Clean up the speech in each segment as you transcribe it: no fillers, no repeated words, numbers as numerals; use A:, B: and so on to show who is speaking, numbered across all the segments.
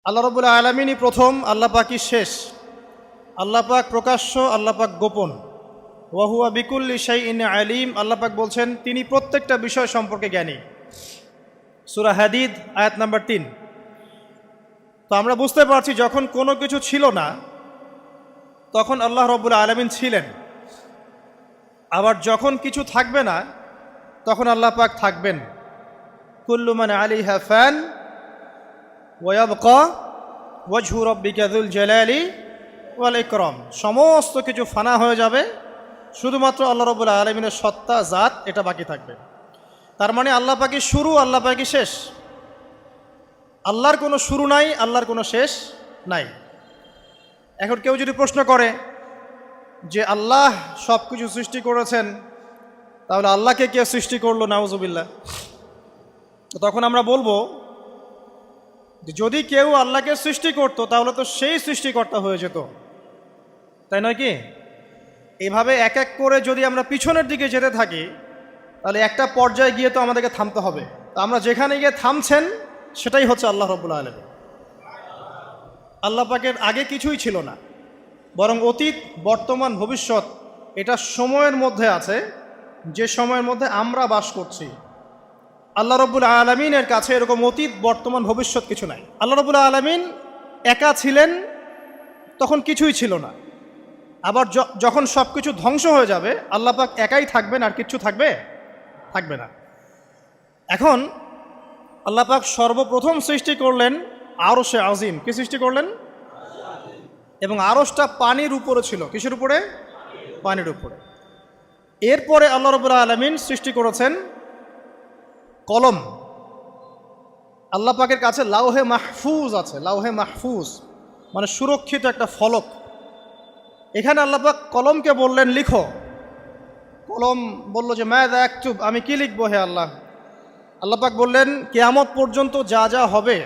A: আল্লাহ রাব্বুল আলামিনই প্রথম, আল্লাহ পাকই শেষ। আল্লাহ পাক প্রকাশ্য, আল্লাহ পাক গোপন। ওয়া হুয়া বিকুল্লি শাইইন আলিম। আল্লাহ পাক বলছেন তিনি প্রত্যেকটা বিষয় সম্পর্কে জ্ঞানী। সূরা হাদিদ আয়াত নাম্বার 3। তো আমরা বুঝতে পারছি যখন কোনো কিছু ছিল না তখন আল্লাহ রাব্বুল আলামিন ছিলেন, আবার যখন কিছু থাকবে না তখন আল্লাহ পাক থাকবেন। কুল্লু মান আলাইহা ফান ওয়া ইয়াবকা ওয়াজহু রাব্বিকা যুল জালালি ওয়াল ইকরাম। সমস্ত কিছু ফানা হয়ে যাবে, শুধুমাত্র আল্লাহ রাব্বুল আলামিনের সত্তা, জাত এটা বাকি থাকবে। তার মানে আল্লাহ পাকই শুরু, আল্লাহ পাকই শেষ। আল্লাহর কোনো শুরু নাই, আল্লাহর কোনো শেষ নাই। এখন কেউ যদি প্রশ্ন করে যে আল্লাহ সব কিছু সৃষ্টি করেছেন, তাহলে আল্লাহকে কে সৃষ্টি করলো? নাউজুবিল্লাহ। তো তখন আমরা বলবো যে যদি কেউ আল্লাহকে সৃষ্টি করতো তাহলে তো সেই সৃষ্টিকর্তা হয়ে যেত, তাই নয় কি? এইভাবে এক এক করে যদি আমরা পিছনের দিকে যেতে থাকি তাহলে একটা পর্যায়ে গিয়ে তো আমাদেরকে থামতে হবে। তো আমরা যেখানে গিয়ে থামছেন সেটাই হচ্ছে আল্লাহ রাব্বুল আলামিন। আল্লাহ পাকের আগে কিছুই ছিল না, বরং অতীত, বর্তমান, ভবিষ্যৎ এটা সময়ের মধ্যে আছে, যে সময়ের মধ্যে আমরা বাস করছি। আল্লাহ রাব্বুল আলামিনের কাছে এরকম অতীত, বর্তমান, ভবিষ্যৎ কিছু নাই। আল্লাহ রাব্বুল আলামিন একা ছিলেন, তখন কিছুই ছিল না। আবার যখন সব কিছু ধ্বংস হয়ে যাবে আল্লাহ পাক একাই থাকবেন, আর কিচ্ছু থাকবে না। এখন আল্লাহ পাক সর্বপ্রথম সৃষ্টি করলেন আরশে আজিম। কি সৃষ্টি করলেন? এবং আরশটা পানির উপরে ছিল। কিসের উপরে? পানির উপরে। এরপরে আল্লাহ রাব্বুল আলামিন সৃষ্টি করেছেন কলম। আল্লাহ পাকের কাছে লাউহে মাহফুজ আছে। লাউহে মাহফুজ মানে সুরক্ষিত একটা ফলক। এখানে আল্লাহ পাক কলমকে বললেন লিখো। কলম বলল যে মাযা আকতুব, আমি কি লিখবো হে আল্লাহ? আল্লাহ পাক বললেন কিয়ামত পর্যন্ত যা যা হবে,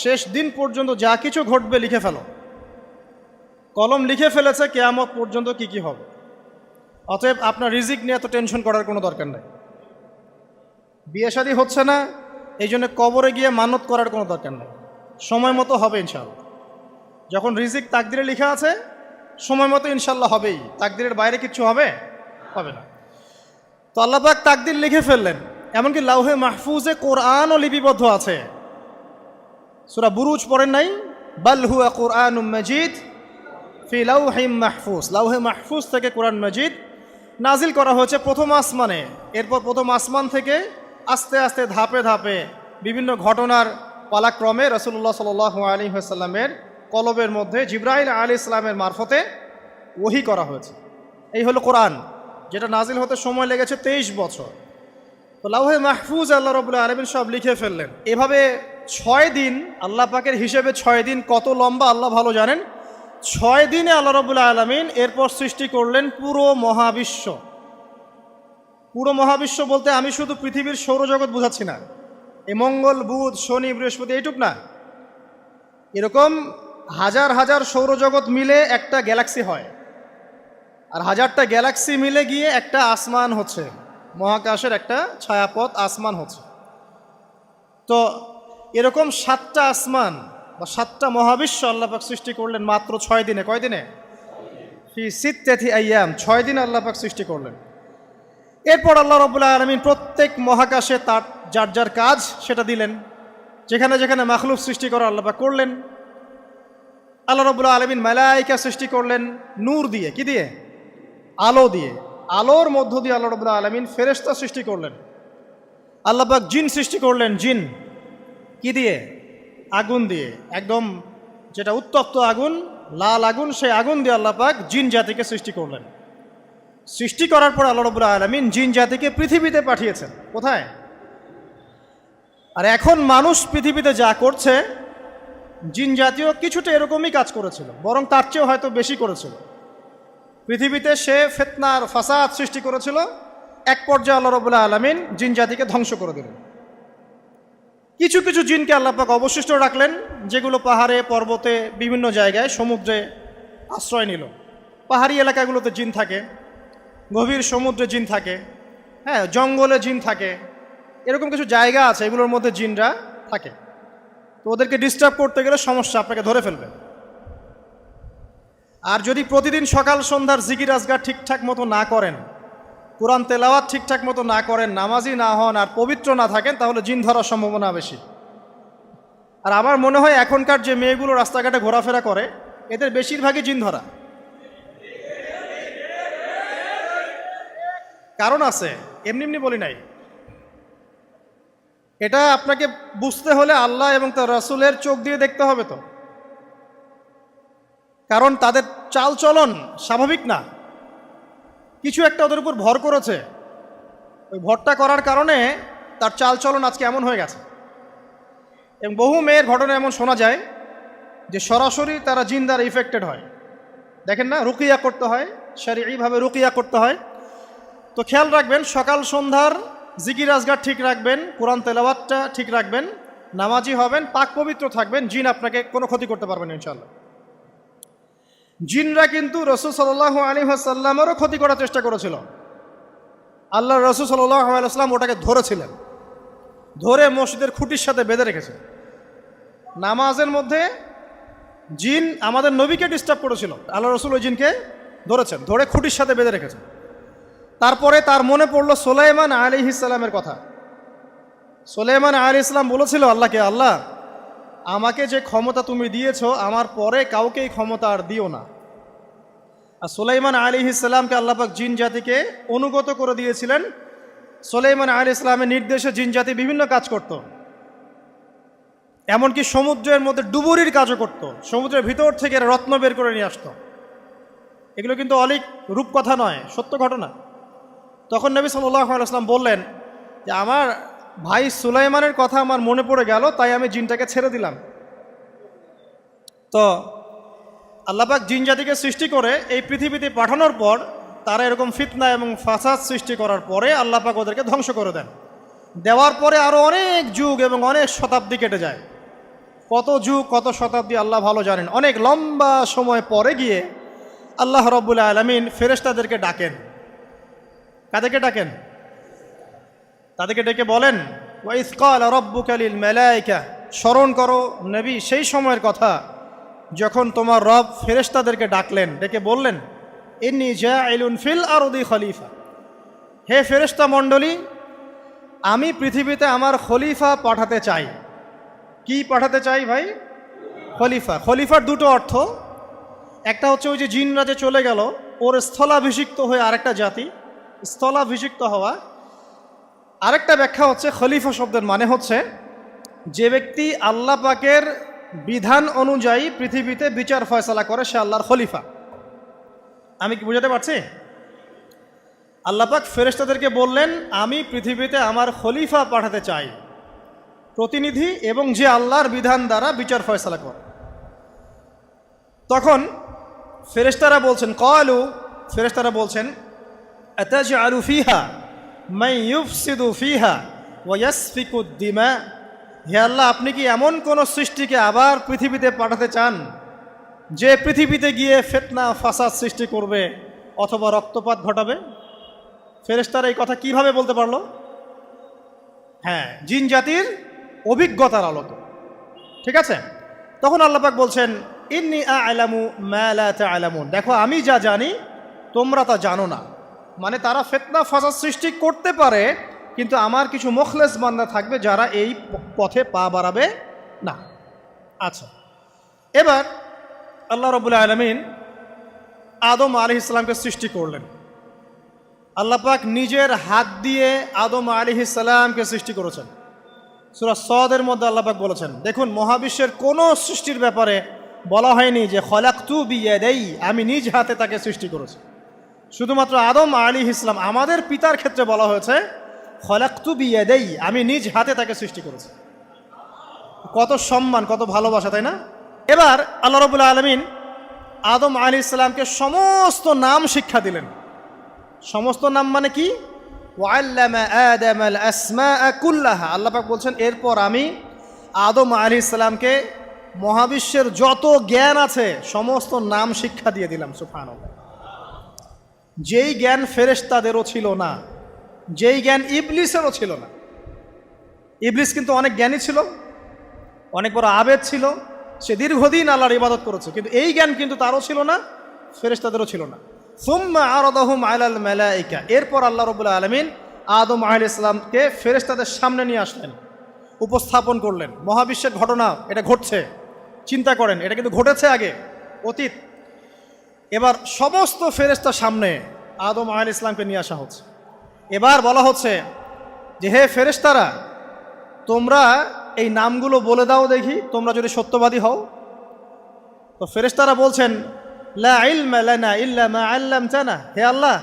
A: শেষ দিন পর্যন্ত যা কিছু ঘটবে লিখে ফেলো। কলম লিখে ফেলেছে কিয়ামত পর্যন্ত কি কি হবে। অতএব আপনার রিজিক নিয়ে এত টেনশন করার কোনো দরকার নেই। বিয়ে শাদী হচ্ছে না, এই জন্য কবরে গিয়ে মানত করার কোনো দরকার নেই। সময় মতো হবে ইনশাআল্লাহ। যখন রিজিক তাকদিরে লেখা আছে সময় মতো ইনশাল্লাহ হবেই। তাকদিরের বাইরে কিচ্ছু হবে না। তো আল্লাহ পাক তাকদির লিখে ফেললেন। এমনকি লাউহে মাহফুজে কোরআনও লিপিবদ্ধ আছে। সূরা বুরুজ পড়েন নাই? বাল হুয়া কুরআনুম মাজিদ ফি লাউহিম মাহফুজ। লাউহে মাহফুজ থেকে কোরআন মাজিদ নাজিল করা হয়েছে প্রথম আসমানে। এরপর প্রথম আসমান থেকে আস্তে আস্তে ধাপে ধাপে বিভিন্ন ঘটনার পালাক্রমে রাসূলুল্লাহ সাল্লাল্লাহু আলাইহি ওয়াসাল্লামের কলবের মধ্যে জিবরাইল আলাইহিস সালামের মারফতে ওহী করা হয়েছে। এই হলো কোরআন, যেটা নাজিল হতে সময় লেগেছে 23 বছর। তো লাউহে মাহফুজ আল্লাহ রাব্বুল আলামিন সব লিখে ফেললেন। এভাবে 6 দিন, আল্লাহ পাকের হিসেবে 6 দিন কত লম্বা আল্লাহ ভালো জানেন। 6 দিনে আল্লাহ রাব্বুল আলামিন এরপর সৃষ্টি করলেন পুরো মহাবিশ্ব। পুরো মহাবিশ্ব বলতে আমি শুধু পৃথিবীর সৌরজগৎ বোঝাচ্ছি না। এই মঙ্গল, বুধ, শনি, বৃহস্পতি এইটুক না, এরকম হাজার হাজার সৌরজগৎ মিলে একটা গ্যালাক্সি হয়, আর হাজারটা গ্যালাক্সি মিলে গিয়ে একটা আসমান হচ্ছে, মহাকাশের একটা ছায়াপথ আসমান হচ্ছে। তো এরকম 7টা আসমান বা 7টা মহাবিশ্ব আল্লাহ পাক সৃষ্টি করলেন মাত্র 6 দিনে। কয় দিনে? ফি সিত্তাতি আইয়াম, 6 দিন আল্লাহ পাক সৃষ্টি করলেন। এরপর আল্লাহ রাব্বুল আলামিন প্রত্যেক মহাকাশে তার যার যার কাজ সেটা দিলেন। যেখানে যেখানে মাখলুক সৃষ্টি করা আল্লাহ পাক করলেন। আল্লাহ রাব্বুল আলামিন মালায়েকা সৃষ্টি করলেন নূর দিয়ে। কি দিয়ে? আলো দিয়ে। আলোর মধ্য দিয়ে আল্লাহ রাব্বুল আলামিন ফেরেশতা সৃষ্টি করলেন। আল্লাহ পাক জিন সৃষ্টি করলেন। জিন কি দিয়ে? আগুন দিয়ে। একদম যেটা উত্তপ্ত আগুন, লাল আগুন, সেই আগুন দিয়ে আল্লাহ পাক জিন জাতিকে সৃষ্টি করলেন। সৃষ্টি করার পর আল্লাহ রাব্বুল আলামিন জিন জাতিকে পৃথিবীতে পাঠিয়েছেন। কোথায়? আর এখন মানুষ পৃথিবীতে যা করছে, জিন জাতীয় কিছুটা এরকমই কাজ করেছিল, বরং তার চেয়েও হয়তো বেশি করেছিল। পৃথিবীতে সে ফিতনার ফাসাদ সৃষ্টি করেছিল। এক পর্যায়ে আল্লাহ রাব্বুল আলামিন জিন জাতিকে ধ্বংস করে দিলেন। কিছু কিছু জিনকে আল্লাহ পাক অবশিষ্ট রাখলেন, যেগুলো পাহাড়ে, পর্বতে, বিভিন্ন জায়গায়, সমুদ্রে আশ্রয় নিল। পাহাড়ি এলাকাগুলোতে জিন থাকে, গভীর সমুদ্রে জিন থাকে, জঙ্গলে জিন থাকে, এরকম কিছু জায়গা আছে এগুলোর মধ্যে জিনরা থাকে। তো ওদেরকে ডিস্টার্ব করতে গেলে সমস্যা, আপনাকে ধরে ফেলবে। আর যদি প্রতিদিন সকাল সন্ধ্যার জিকির আজগার ঠিকঠাক মতো না করেন, কোরআন তেলাওয়াত ঠিকঠাক মতো না করেন, নামাজি না হন আর পবিত্র না থাকেন, তাহলে জিন ধরার সম্ভাবনা বেশি। আর আমার মনে হয় এখনকার যে মেয়েগুলো রাস্তাঘাটে ঘোরাফেরা করে, এদের বেশিরভাগই জিন ধরা। কারণ আছে, এমনি এমনি বলি নাই। এটা আপনাকে বুঝতে হলে আল্লাহ এবং তার রাসূলের চোখ দিয়ে দেখতে হবে তো। কারণ তাদের চাল চলন স্বাভাবিক না, কিছু একটা ওদের উপর ভর করেছে। ওই ভরটা করার কারণে তার চাল চলন আজকে এমন হয়ে গেছে। এবং বহু মেয়ের ঘটনা এমন শোনা যায় যে সরাসরি তারা জিন দ্বারা ইফেক্টেড হয়। দেখেন না, রুকিয়া করতে হয়, শরীয়ীভাবে রুকিয়া করতে হয়। তো খেয়াল রাখবেন, সকাল সন্ধ্যার জিকির আজগার ঠিক রাখবেন, কোরআন তেলাওয়াতটা ঠিক রাখবেন, নামাজি হবেন, পাক পবিত্র থাকবেন, জিন আপনাকে কোনো ক্ষতি করতে পারবেন না ইনশাআল্লাহ। জিনরা কিন্তু রাসূল সাল্লাল্লাহু আলাইহি ওয়াসাল্লামেরও ক্ষতি করার চেষ্টা করেছিল। আল্লাহর রাসূল সাল্লাল্লাহু আলাইহি ওয়াসাল্লাম ওটাকে ধরেছিলেন, ধরে মসজিদের খুঁটির সাথে বেঁধে রেখেছেন। নামাজের মধ্যে জিন আমাদের নবীকে ডিস্টার্ব করেছিল, আল্লাহ রাসূল ওই জিনকে ধরেছেন, ধরে খুঁটির সাথে বেঁধে রেখেছেন। তারপরে তার মনে পড়ল সুলাইমান আলাইহিস সালামের কথা। সুলাইমান আলাইহিস সালাম বলেছিল আল্লাহকে, আল্লাহ আমাকে যে ক্ষমতা তুমি দিয়েছো, আমার পরে কাউকে এই ক্ষমতা আর দিও না। আর সুলাইমান আলাইহিস সালামকে আল্লাহ পাক জিন জাতিকে অনুগত করে দিয়েছিলেন। সুলাইমান আলাইহিস সালামের নির্দেশে জিন জাতি বিভিন্ন কাজ করত, এমনকি সমুদ্রের মধ্যে ডুবুরির কাজও করত, সমুদ্রের ভিতর থেকে রত্ন বের করে নিয়ে আসতো। এগুলো কিন্তু অলিক রূপকথা নয়, সত্য ঘটনা। তখন নবী সাল্লাল্লাহু আলাইহি ওয়াসাল্লাম বললেন যে আমার ভাই সুলাইমানের কথা আমার মনে পড়ে গেল, তাই আমি জিনটাকে ছেড়ে দিলাম। তো আল্লাহ পাক জিন জাতিকে সৃষ্টি করে এই পৃথিবীতে পাঠানোর পর তারা এরকম ফিতনা এবং ফাসাদ সৃষ্টি করার পরে আল্লাহ পাক ওদেরকে ধ্বংস করে দেন। দেওয়ার পরে আরও অনেক যুগ এবং অনেক শতাব্দী কেটে যায়। কত যুগ কত শতাব্দী আল্লাহ ভালো জানেন। অনেক লম্বা সময় পরে গিয়ে আল্লাহ রাব্বুল আলামিন ফেরেশতাদেরকে ডাকেন। কাদেরকে ডাকেন? তাদেরকে ডেকে বলেন, ওয়া ইয ক্বালা রাব্বুকা লিল মালায়েকা, স্মরণ করো নবী সেই সময়ের কথা যখন তোমার রব ফেরেশতাদেরকে ডাকলেন, ডেকে বললেন, ইন্নী জাইলুন ফিল আরদি খলিফা, হে ফেরেশতা মণ্ডলী, আমি পৃথিবীতে আমার খলিফা পাঠাতে চাই। কি পাঠাতে চাই ভাই? খলিফা। খলিফার দুটো অর্থ, একটা হচ্ছে ওই যে জিনরা যে চলে গেল, ওর স্থলাভিষিক্ত হয়ে আরেকটা জাতি, স্থলাভিষিক্ত হওয়া। আরেকটা ব্যাখ্যা হচ্ছে খলিফা শব্দের মানে হচ্ছে যে ব্যক্তি আল্লাহ পাকের বিধান অনুযায়ী পৃথিবীতে বিচার ফয়সালা করে, সে আল্লাহর খলিফা। আমি কি বুঝাতে পারছি? আল্লাহ পাক ফেরেশতাদেরকে বললেন, আমি পৃথিবীতে আমার খলিফা পাঠাতে চাই, প্রতিনিধি, এবং যে আল্লাহর বিধান দ্বারা বিচার ফয়সালা করে। তখন ফেরেশতারা বলছেন, ক্বালু, ফেরেশতারা বলছেন, আতাজআলু ফিহা মান ইউফসিদু ফিহা ওয়া ইয়াসফিকুদ দিমা, হে আল্লাহ, আপনি কি এমন কোন সৃষ্টিকে আবার পৃথিবীতে পাঠাতে চান যে পৃথিবীতে গিয়ে ফিতনা ফাসাদ সৃষ্টি করবে অথবা রক্তপাত ঘটাবে? ফেরেশতারা এই কথা কিভাবে বলতে পারলো? হ্যাঁ, জিন জাতির অভিজ্ঞতার আলোতে। ঠিক আছে? তখন আল্লাহ পাক বলছেন, ইন্নী আ'লামু মা লা তা'লামুন, দেখো আমি যা জানি তোমরা তা জানো না। মানে তারা ফিতনা ফাসাদ সৃষ্টি করতে পারে, কিন্তু আমার কিছু মুখলেস বান্দা থাকবে যারা এই পথে পা বাড়াবে না। আচ্ছা, এবার আল্লাহ রাব্বুল আলামিন আদম আলাইহিস সালামকে সৃষ্টি করলেন। আল্লাহ পাক নিজের হাত দিয়ে আদম আলাইহিস সালামকে সৃষ্টি করেছেন। সূরা সদের মধ্যে আল্লাহ পাক বলেছেন, দেখুন, মহাবিশ্বের কোনো সৃষ্টির ব্যাপারে বলা হয়নি যে খলাকতু বিয়াদাই, আমি নিজ হাতে তাকে সৃষ্টি করেছি। শুধুমাত্র আদম আলাইহিস সালাম, আমাদের পিতার ক্ষেত্রে বলা হয়েছে খলাকতু বিয়াদাই, আমি নিজ হাতে তাকে সৃষ্টি করেছি। কত সম্মান, কত ভালোবাসা, তাই না? এবার আল্লাহ রাব্বুল আলামিন আদম আলাইহিস সালামকে সমস্ত নাম শিক্ষা দিলেন। সমস্ত নাম মানে কি? ওয়াল্লামা আদামাল আসমাআ কুল্লাহা, আল্লাহ পাক বলছেন, এরপর আমি আদম আলাইহিস সালামকে মহাবিশ্বের যত জ্ঞান আছে সমস্ত নাম শিক্ষা দিয়ে দিলাম। সুবহানাল্লাহ। যেই জ্ঞান ফেরেশতাদেরও ছিল না, যেই জ্ঞান ইবলিসেরও ছিল না। ইবলিস কিন্তু অনেক জ্ঞানী ছিল, অনেক বড় আবেদ ছিল, সে দীর্ঘদিন আল্লাহর ইবাদত করেছে, কিন্তু এই জ্ঞান কিন্তু তারও ছিল না, ফেরেশতাদেরও ছিল না। সুম্মা আরাদাহুম আলাল মালাইকা, এরপর আল্লাহ রাব্বুল আলামিন আদম আলাইহিস সালামকে ফেরেশতাদের সামনে নিয়ে আসলেন, উপস্থাপন করলেন। মহাবিশ্বের ঘটনা, এটা ঘটছে, চিন্তা করেন, এটা কিন্তু ঘটেছে আগে, অতীত। এবার সমস্ত ফেরেশতার সামনে আদম আলাইহিস সালামকে নিয়ে আসা হচ্ছে। এবার বলা হচ্ছে যে, হে ফেরেশতারা, তোমরা এই নামগুলো বলে দাও দেখি, তোমরা যদি সত্যবাদী হও। তো ফেরেশতারা বলছেন, লা ইলমা লানা ইল্লা মা আল্লামতানা, হে আল্লাহ,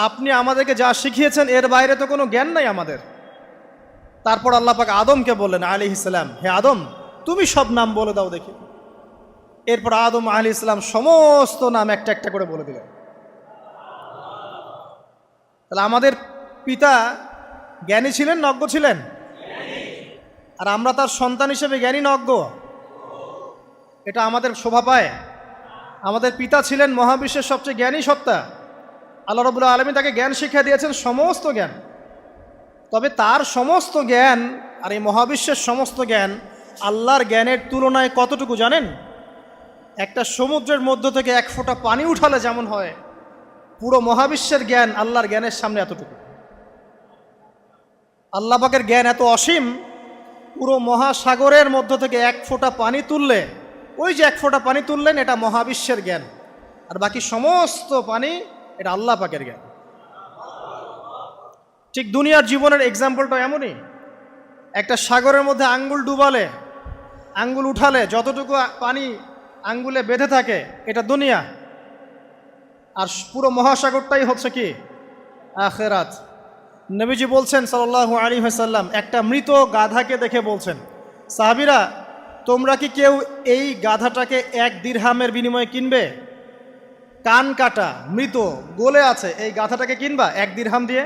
A: আপনি আমাদেরকে যা শিখিয়েছেন এর বাইরে তো কোনো জ্ঞান নাই আমাদের। তারপর আল্লাহ পাক আদমকে বললেন আলাইহিস সালাম, হে আদম, তুমি সব নাম বলে দাও দেখি। এরপর আদম আলাইহিস সালাম সমস্ত নাম একটা একটা করে বলে দিলেন। তাহলে আমাদের পিতা জ্ঞানী ছিলেন, নজ্ঞ ছিলেন? আর আমরা তার সন্তান হিসেবে জ্ঞানী না অজ্ঞ? এটা আমাদের শোভা পায়? আমাদের পিতা ছিলেন মহাবিশ্বের সবচেয়ে জ্ঞানী সত্তা। আল্লাহ রাব্বুল আলামিন তাকে জ্ঞান শিক্ষা দিয়েছেন, সমস্ত জ্ঞান। তবে তার সমস্ত জ্ঞান আর এই মহাবিশ্বের সমস্ত জ্ঞান আল্লাহর জ্ঞানের তুলনায় কতটুকু জানেন? একটা সমুদ্রের মধ্য থেকে এক ফোঁটা পানি উঠালে যেমন হয়, পুরো মহাবিশ্বের জ্ঞান আল্লাহর জ্ঞানের সামনে এতটুকু। আল্লাহ পাকের জ্ঞান এত অসীম, পুরো মহাসাগরের মধ্য থেকে এক ফোঁটা পানি তুললে, ওই যে এক ফোঁটা পানি তুললেন, এটা মহাবিশ্বের জ্ঞান। আর বাকি সমস্ত পানি এটা আল্লাহ পাকের জ্ঞান। ঠিক দুনিয়ার জীবনের এক্সাম্পলটা এমনই। একটা সাগরের মধ্যে আঙ্গুল ডুবালে, আঙ্গুল উঠালে যতটুকু পানি আঙ্গুলে বেঁধে থাকে, এটা দুনিয়া। আর পুরো মহাসাগরটাই হচ্ছে কি? আখিরাত। নবীজি বলছেন সাল্লাল্লাহু আলাইহি ওয়াসাল্লাম, একটা মৃত গাধাকে দেখে বলছেন, সাহাবীরা, তোমরা কি কেউ এই গাধাটাকে 1 দিরহামের বিনিময়ে কিনবে? কান কাটা, মৃত, গলে আছে, এই গাধাটাকে কিনবা 1 দিরহাম দিয়ে?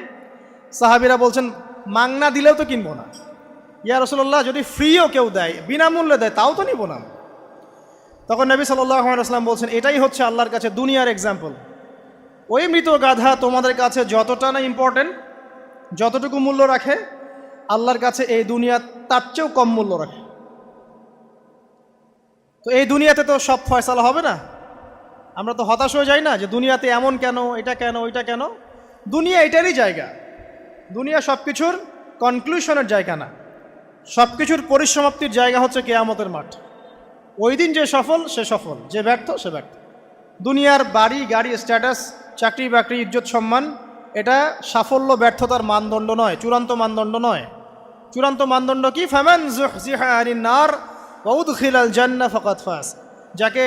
A: সাহাবীরা বলছেন, মাংনা দিলেও তো কিনবো না। ইয়া রাসূলুল্লাহ, যদি ফ্রিও কেউ দেয়, বিনামূল্যে দেয়, তাও তো নিব না। তখন নবী সাল্লাল্লাহু আলাইহি ওয়াসাল্লাম বলছেন, এটাই হচ্ছে আল্লাহর কাছে দুনিয়ার এক্সাম্পল। ওই মৃত গাধা তোমাদের কাছে যতটা না ইম্পর্টেন্ট, যতটুকু মূল্য রাখে, আল্লাহর কাছে এই দুনিয়া তার চেয়েও কম মূল্য রাখে। তো এই দুনিয়াতে তো সব ফয়সালা হবে না। আমরা তো হতাশ হয়ে যাই না যে দুনিয়াতে এমন কেন, এটা কেন, ওইটা কেন। দুনিয়া এটারই জায়গা। দুনিয়া সব কিছুর কনক্লুশনের জায়গা না, সব কিছুর পরিসমাপ্তির জায়গা হচ্ছে কিয়ামতের মাঠ। ওই দিন যে সফল সে সফল, যে ব্যর্থ সে ব্যর্থ। দুনিয়ার বাড়ি গাড়ি, স্ট্যাটাস, চাকরি বাকরি, ইজ্জত সম্মান, এটা সাফল্য ব্যর্থতার মানদণ্ড নয়, চূড়ান্ত মানদণ্ড নয়। চূড়ান্ত মানদণ্ড কি? ফামান যুহজিহা আনিন নার ওয়া উদখিলাল জান্নাহ ফাকাদ ফাজ। যাকে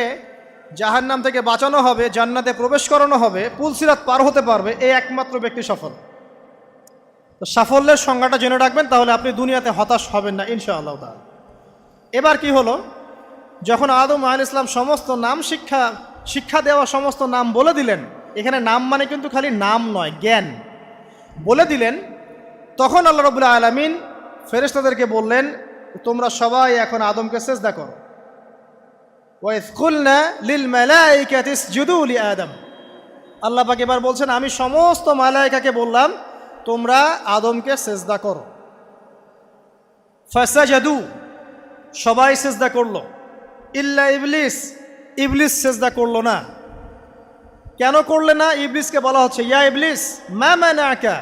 A: জাহান্নাম থেকে বাঁচানো হবে, জান্নাতে প্রবেশ করানো হবে, পুলসিরাত পার হতে পারবে, এই একমাত্র ব্যক্তি সফল। তো সাফল্যের সংজ্ঞাটা জেনে রাখবেন, তাহলে আপনি দুনিয়াতে হতাশ হবেন না ইনশাআল্লাহ তাআলা। এবার কি হলো, যখন আদম আলাইহিস সালাম সমস্ত নাম শিক্ষা দেওয়া সমস্ত নাম বলে দিলেন, এখানে নাম মানে কিন্তু খালি নাম নয়, জ্ঞান বলে দিলেন, তখন আল্লাহ রাব্বুল আলামিন ফেরেশতাদেরকে বললেন, তোমরা সবাই এখন আদমকে সিজদা করো। ওয়া ইয কুলনা লিল মালাইকাতি ইসজুদু লি আদম। আল্লাহ পাক এবার বলছেন, আমি সমস্ত মালায়েকাকে বললাম তোমরা আদমকে সিজদা করো। ফাসাজাদু, সবাই সিজদা করলো, ইল্লা ইবলিস, ইবলিস সিজদা করলো না। কেন করলে না? ইবলিসকে বলা হচ্ছে, ইয়া ইবলিস মা মানাকা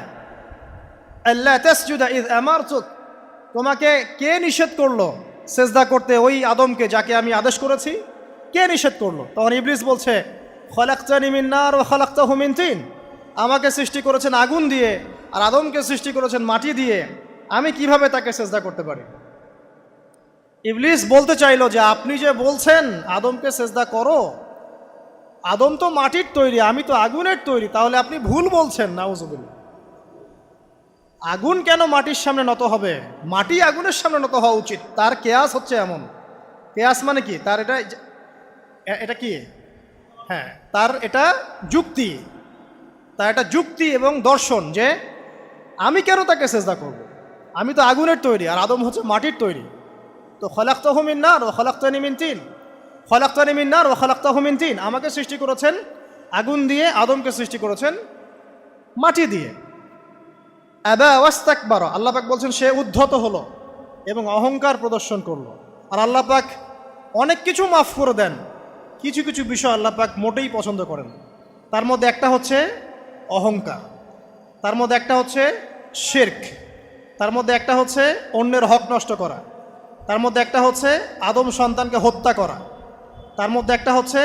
A: আল্লা তাসজুদা ইয আমারতুক, তোমাকে কে নিষেধ করলো সিজদা করতে ওই আদমকে যাকে আমি আদেশ করেছি? কে নিষেধ করলো? তখন ইবলিস বলছে, খলাকতানি মিন নার ওয়া খলাকতাহু মিন তিন, আমাকে সৃষ্টি করেছেন আগুন দিয়ে আর আদমকে সৃষ্টি করেছেন মাটি দিয়ে, আমি কিভাবে তাকে সিজদা করতে পারি? ইবলিস বলতে চাইলো যে আপনি যে বলছেন আদমকে সিজদা করো, আদম তো মাটির তৈরি, আমি তো আগুনের তৈরি, তাহলে আপনি ভুল বলছেন। নাউজুবিল্লাহ। আগুন কেন মাটির সামনে নত হবে? মাটি আগুনের সামনে নত হওয়া উচিত। তার কেয়াস হচ্ছে এমন। কেয়াস মানে কি? তার এটা কি? হ্যাঁ, তার এটা যুক্তি, তার এটা যুক্তি এবং দর্শন যে আমি কেন তাকে সিজদা করব? আমি তো আগুনের তৈরি আর আদম হচ্ছে মাটির তৈরি। তো খলাকতাহু মিন নার ওয়া খলাকতানি মিন তিন, খলাকতানি মিন নার ওয়া খলাকতাহু মিন তিন, আমাকে সৃষ্টি করেছেন আগুন দিয়ে, আদমকে সৃষ্টি করেছেন মাটি দিয়ে। আবা ওয়াস্তাকবারা, আল্লাহ পাক বলছেন সে উদ্ধত হলো এবং অহংকার প্রদর্শন করলো। আর আল্লাহ পাক অনেক কিছু মাফ করে দেন, কিছু কিছু বিষয় আল্লাহ পাক মোটেই পছন্দ করেন। তার মধ্যে একটা হচ্ছে অহংকার, তার মধ্যে একটা হচ্ছে শিরক, তার মধ্যে একটা হচ্ছে অন্যের হক নষ্ট করা, তার মধ্যে একটা হচ্ছে আদম সন্তানকে হত্যা করা, তার মধ্যে একটা হচ্ছে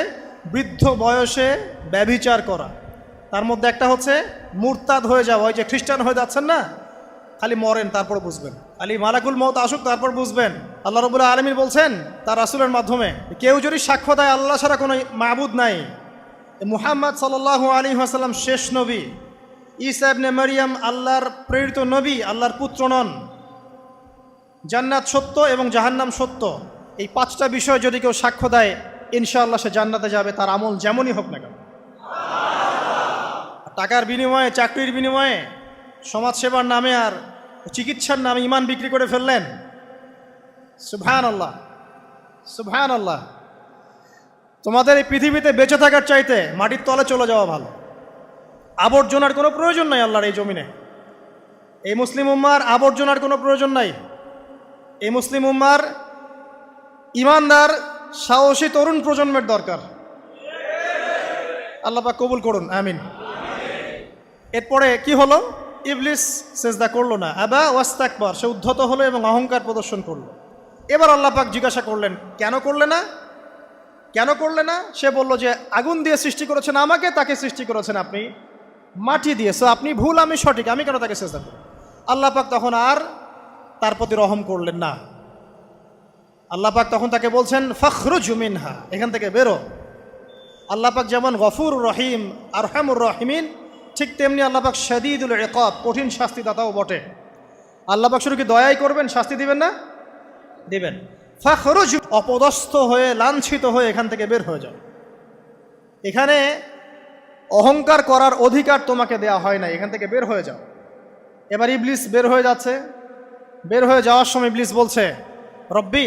A: বৃদ্ধ বয়সে ব্যভিচার করা, তার মধ্যে একটা হচ্ছে মুরতাদ হয়ে যাওয়া। ওই যে খ্রিস্টান হয়ে যাচ্ছেন না, খালি মরেন তারপর বুঝবেন, খালি মালাকুল মউত আসুক তারপর বুঝবেন। আল্লাহ রাব্বুল আলামিন বলছেন তার রাসূলের মাধ্যমে, কেউ যদি সাক্ষ্য দেয় আল্লাহ ছাড়া কোনো মাবুদ নাই, মুহাম্মদ সাল্লাল্লাহু আলাইহি ওয়াসাল্লাম শেষ নবী, ঈসা ইবনে মারইয়াম আল্লাহর প্রেরিত নবী, আল্লাহর পুত্র নন, জান্নাত সত্য এবং জাহান্নাম সত্য, এই পাঁচটা বিষয় যদি কেউ সাক্ষ্য দেয় ইনশাআল্লাহ সে জান্নাতে যাবে, তার আমল যেমনই হোক না কেন। টাকার বিনিময়ে, চাকরির বিনিময়ে, সমাজসেবার নামে আর চিকিৎসার নামে ইমান বিক্রি করে ফেললেন, সুবহানাল্লাহ সুবহানাল্লাহ। তোমাদের এই পৃথিবীতে বেঁচে থাকার চাইতে মাটির তলে চলে যাওয়া ভালো। আবর্জনার কোনো প্রয়োজন নাই আল্লাহর এই জমিনে। এই মুসলিম উম্মার আবর্জনার কোনো প্রয়োজন নাই। এই মুসলিম উম্মার ইমানদার সাহসী তরুণ প্রজন্মের দরকার। আল্লাহ পাক কবুল করুন, আমিন। এরপরে কি হলো? ইবলিস সেজদা করলো না, আবা ওয়াস্তাকবার, সে উদ্ধত হলো এবং অহংকার প্রদর্শন করলো। এবার আল্লাহ পাক জিজ্ঞাসা করলেন, কেন করলে না, কেন করলে না? সে বলল যে আগুন দিয়ে সৃষ্টি করেছেন আমাকে, তাকে সৃষ্টি করেছেন আপনি মাটি দিয়ে, সো আপনি ভুল আমি সঠিক, আমি কেন তাকে সেজদা করব? আল্লাহ পাক তখন আর তার প্রতি রহম করলেন না। আল্লাহ পাক তখন তাকে বলছেন ফখরুজ মিনহা, এখান থেকে বেরো। আল্লাহ পাক যেমন গফুর রহিম আরহামুর রহিমিন, ঠিক তেমনি আল্লাহ পাক শাদীদুল ইকাব, কঠিন শাস্তিদাতাও বটে। আল্লাহ পাক শুধু কি দয়াই করবেন, শাস্তি দিবেন না? দিবেন। ফখরুজ, অপদস্থ হয়ে লাঞ্ছিত হয়ে এখান থেকে বের হয়ে যাও। এখানে অহংকার করার অধিকার তোমাকে দেয়া হয় না, এখান থেকে বের হয়ে যাও। এবার ইবলিস বের হয়ে যাচ্ছে। বের হয়ে যাওয়ার সময় ইবলিস বলছে রব্বি,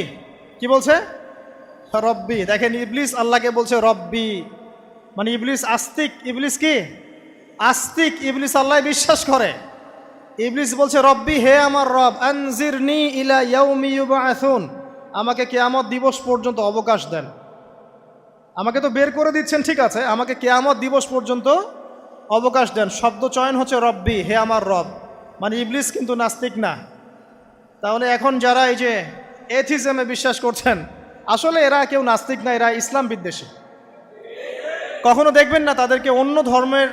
A: কি বলছে? রব্বি। দেখেন ইবলিস আল্লাহকে বলছে রব্বি, মানে ইবলিস আস্তিক। ইবলিস কি আস্তিক? ইবলিস আল্লাহ বিশ্বাস করে। ইবলিস বলছে রব্বি, হে আমার রব, আনজিরনি ইলা ইয়াউমি ইউবআসুন, আমাকে কিয়ামত দিবস পর্যন্ত অবকাশ দেন। আমাকে তো বের করে দিচ্ছেন, ঠিক আছে, আমাকে কিয়ামত দিবস পর্যন্ত অবকাশ দেন। শব্দ চয়ন হচ্ছে রব্বি, হে আমার রব, মানে ইবলিস কিন্তু নাস্তিক না। তাহলে এখন যারা এই যে এথিজমে বিশ্বাস করছেন, আসলে এরা কেউ নাস্তিক না, এরা ইসলাম বিদ্বেষী। কখনো দেখবেন না তাদেরকে অন্য ধর্মের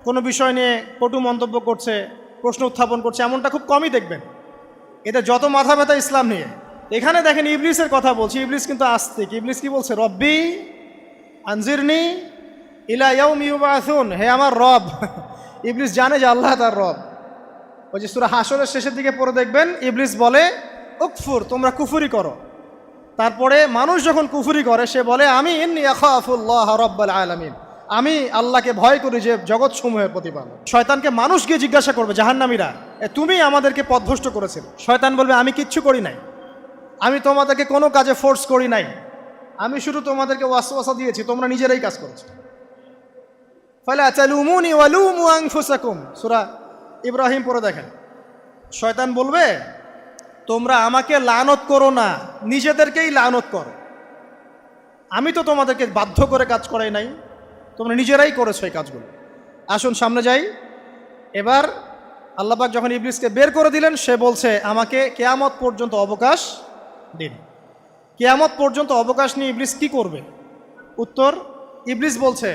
A: কোনো বিষয় নিয়ে কটু মন্তব্য করছে, প্রশ্ন উত্থাপন করছে, এমনটা খুব কমই দেখবেন। এদের যত মাথা ব্যথা ইসলাম নিয়ে। এখানে দেখেন ইবলিসের কথা বলছি, ইবলিস কিন্তু আস্তিক। ইবলিস কি বলছে? রব্বি আনজিরনি ইলা ইয়াউমি ইউবআসুন, হে আমার রব। ইবলিস জানে যে আল্লাহ তার রব। ওই যে সূরা হাশরের শেষের দিকে পড়ে দেখবেন ইবলিস বলে উকফুর, তোমরা কুফরি করো। তারপরে মানুষ যখন কুফরি করে সে বলে আমি ইন্নী আখাফুল্লাহ রাব্বাল আলামিন, আমি আল্লাহকে ভয় করি যে জগৎ সমূহের প্রতিপালক। শয়তানকে মানুষ গিয়ে জিজ্ঞাসা করবে, জাহান্নামীরা, তুমি আমাদেরকে পথভ্রষ্ট করেছিলে। শয়তান বলবে আমি কিচ্ছু করি নাই, আমি তোমাদেরকে কোনো কাজে ফোর্স করি নাই, আমি শুধু তোমাদেরকে ওয়াসওয়াসা দিয়েছি, তোমরা নিজেরাই কাজ করেছো। ফালা তালুমুনি ওয়ালুমু আনফুসাকুম, সূরা ইব্রাহিম পড়ে দেখেন। শয়তান বলবে তোমরা আমাকে লানত করো না, নিজেদেরকেই লানত করো, আমি তো তোমাদেরকে বাধ্য করে কাজ করাই নাই, তোমরা নিজেরাই করেছো এই কাজগুলো। আসুন সামনে যাই। এবার আল্লাহ পাক যখন ইবলিসকে বের করে দিলেন, সে বলছে আমাকে কিয়ামত পর্যন্ত অবকাশ দিন। কিয়ামত পর্যন্ত অবকাশ নিয়ে ইবলিস কি করবে? উত্তর, ইবলিস বলছে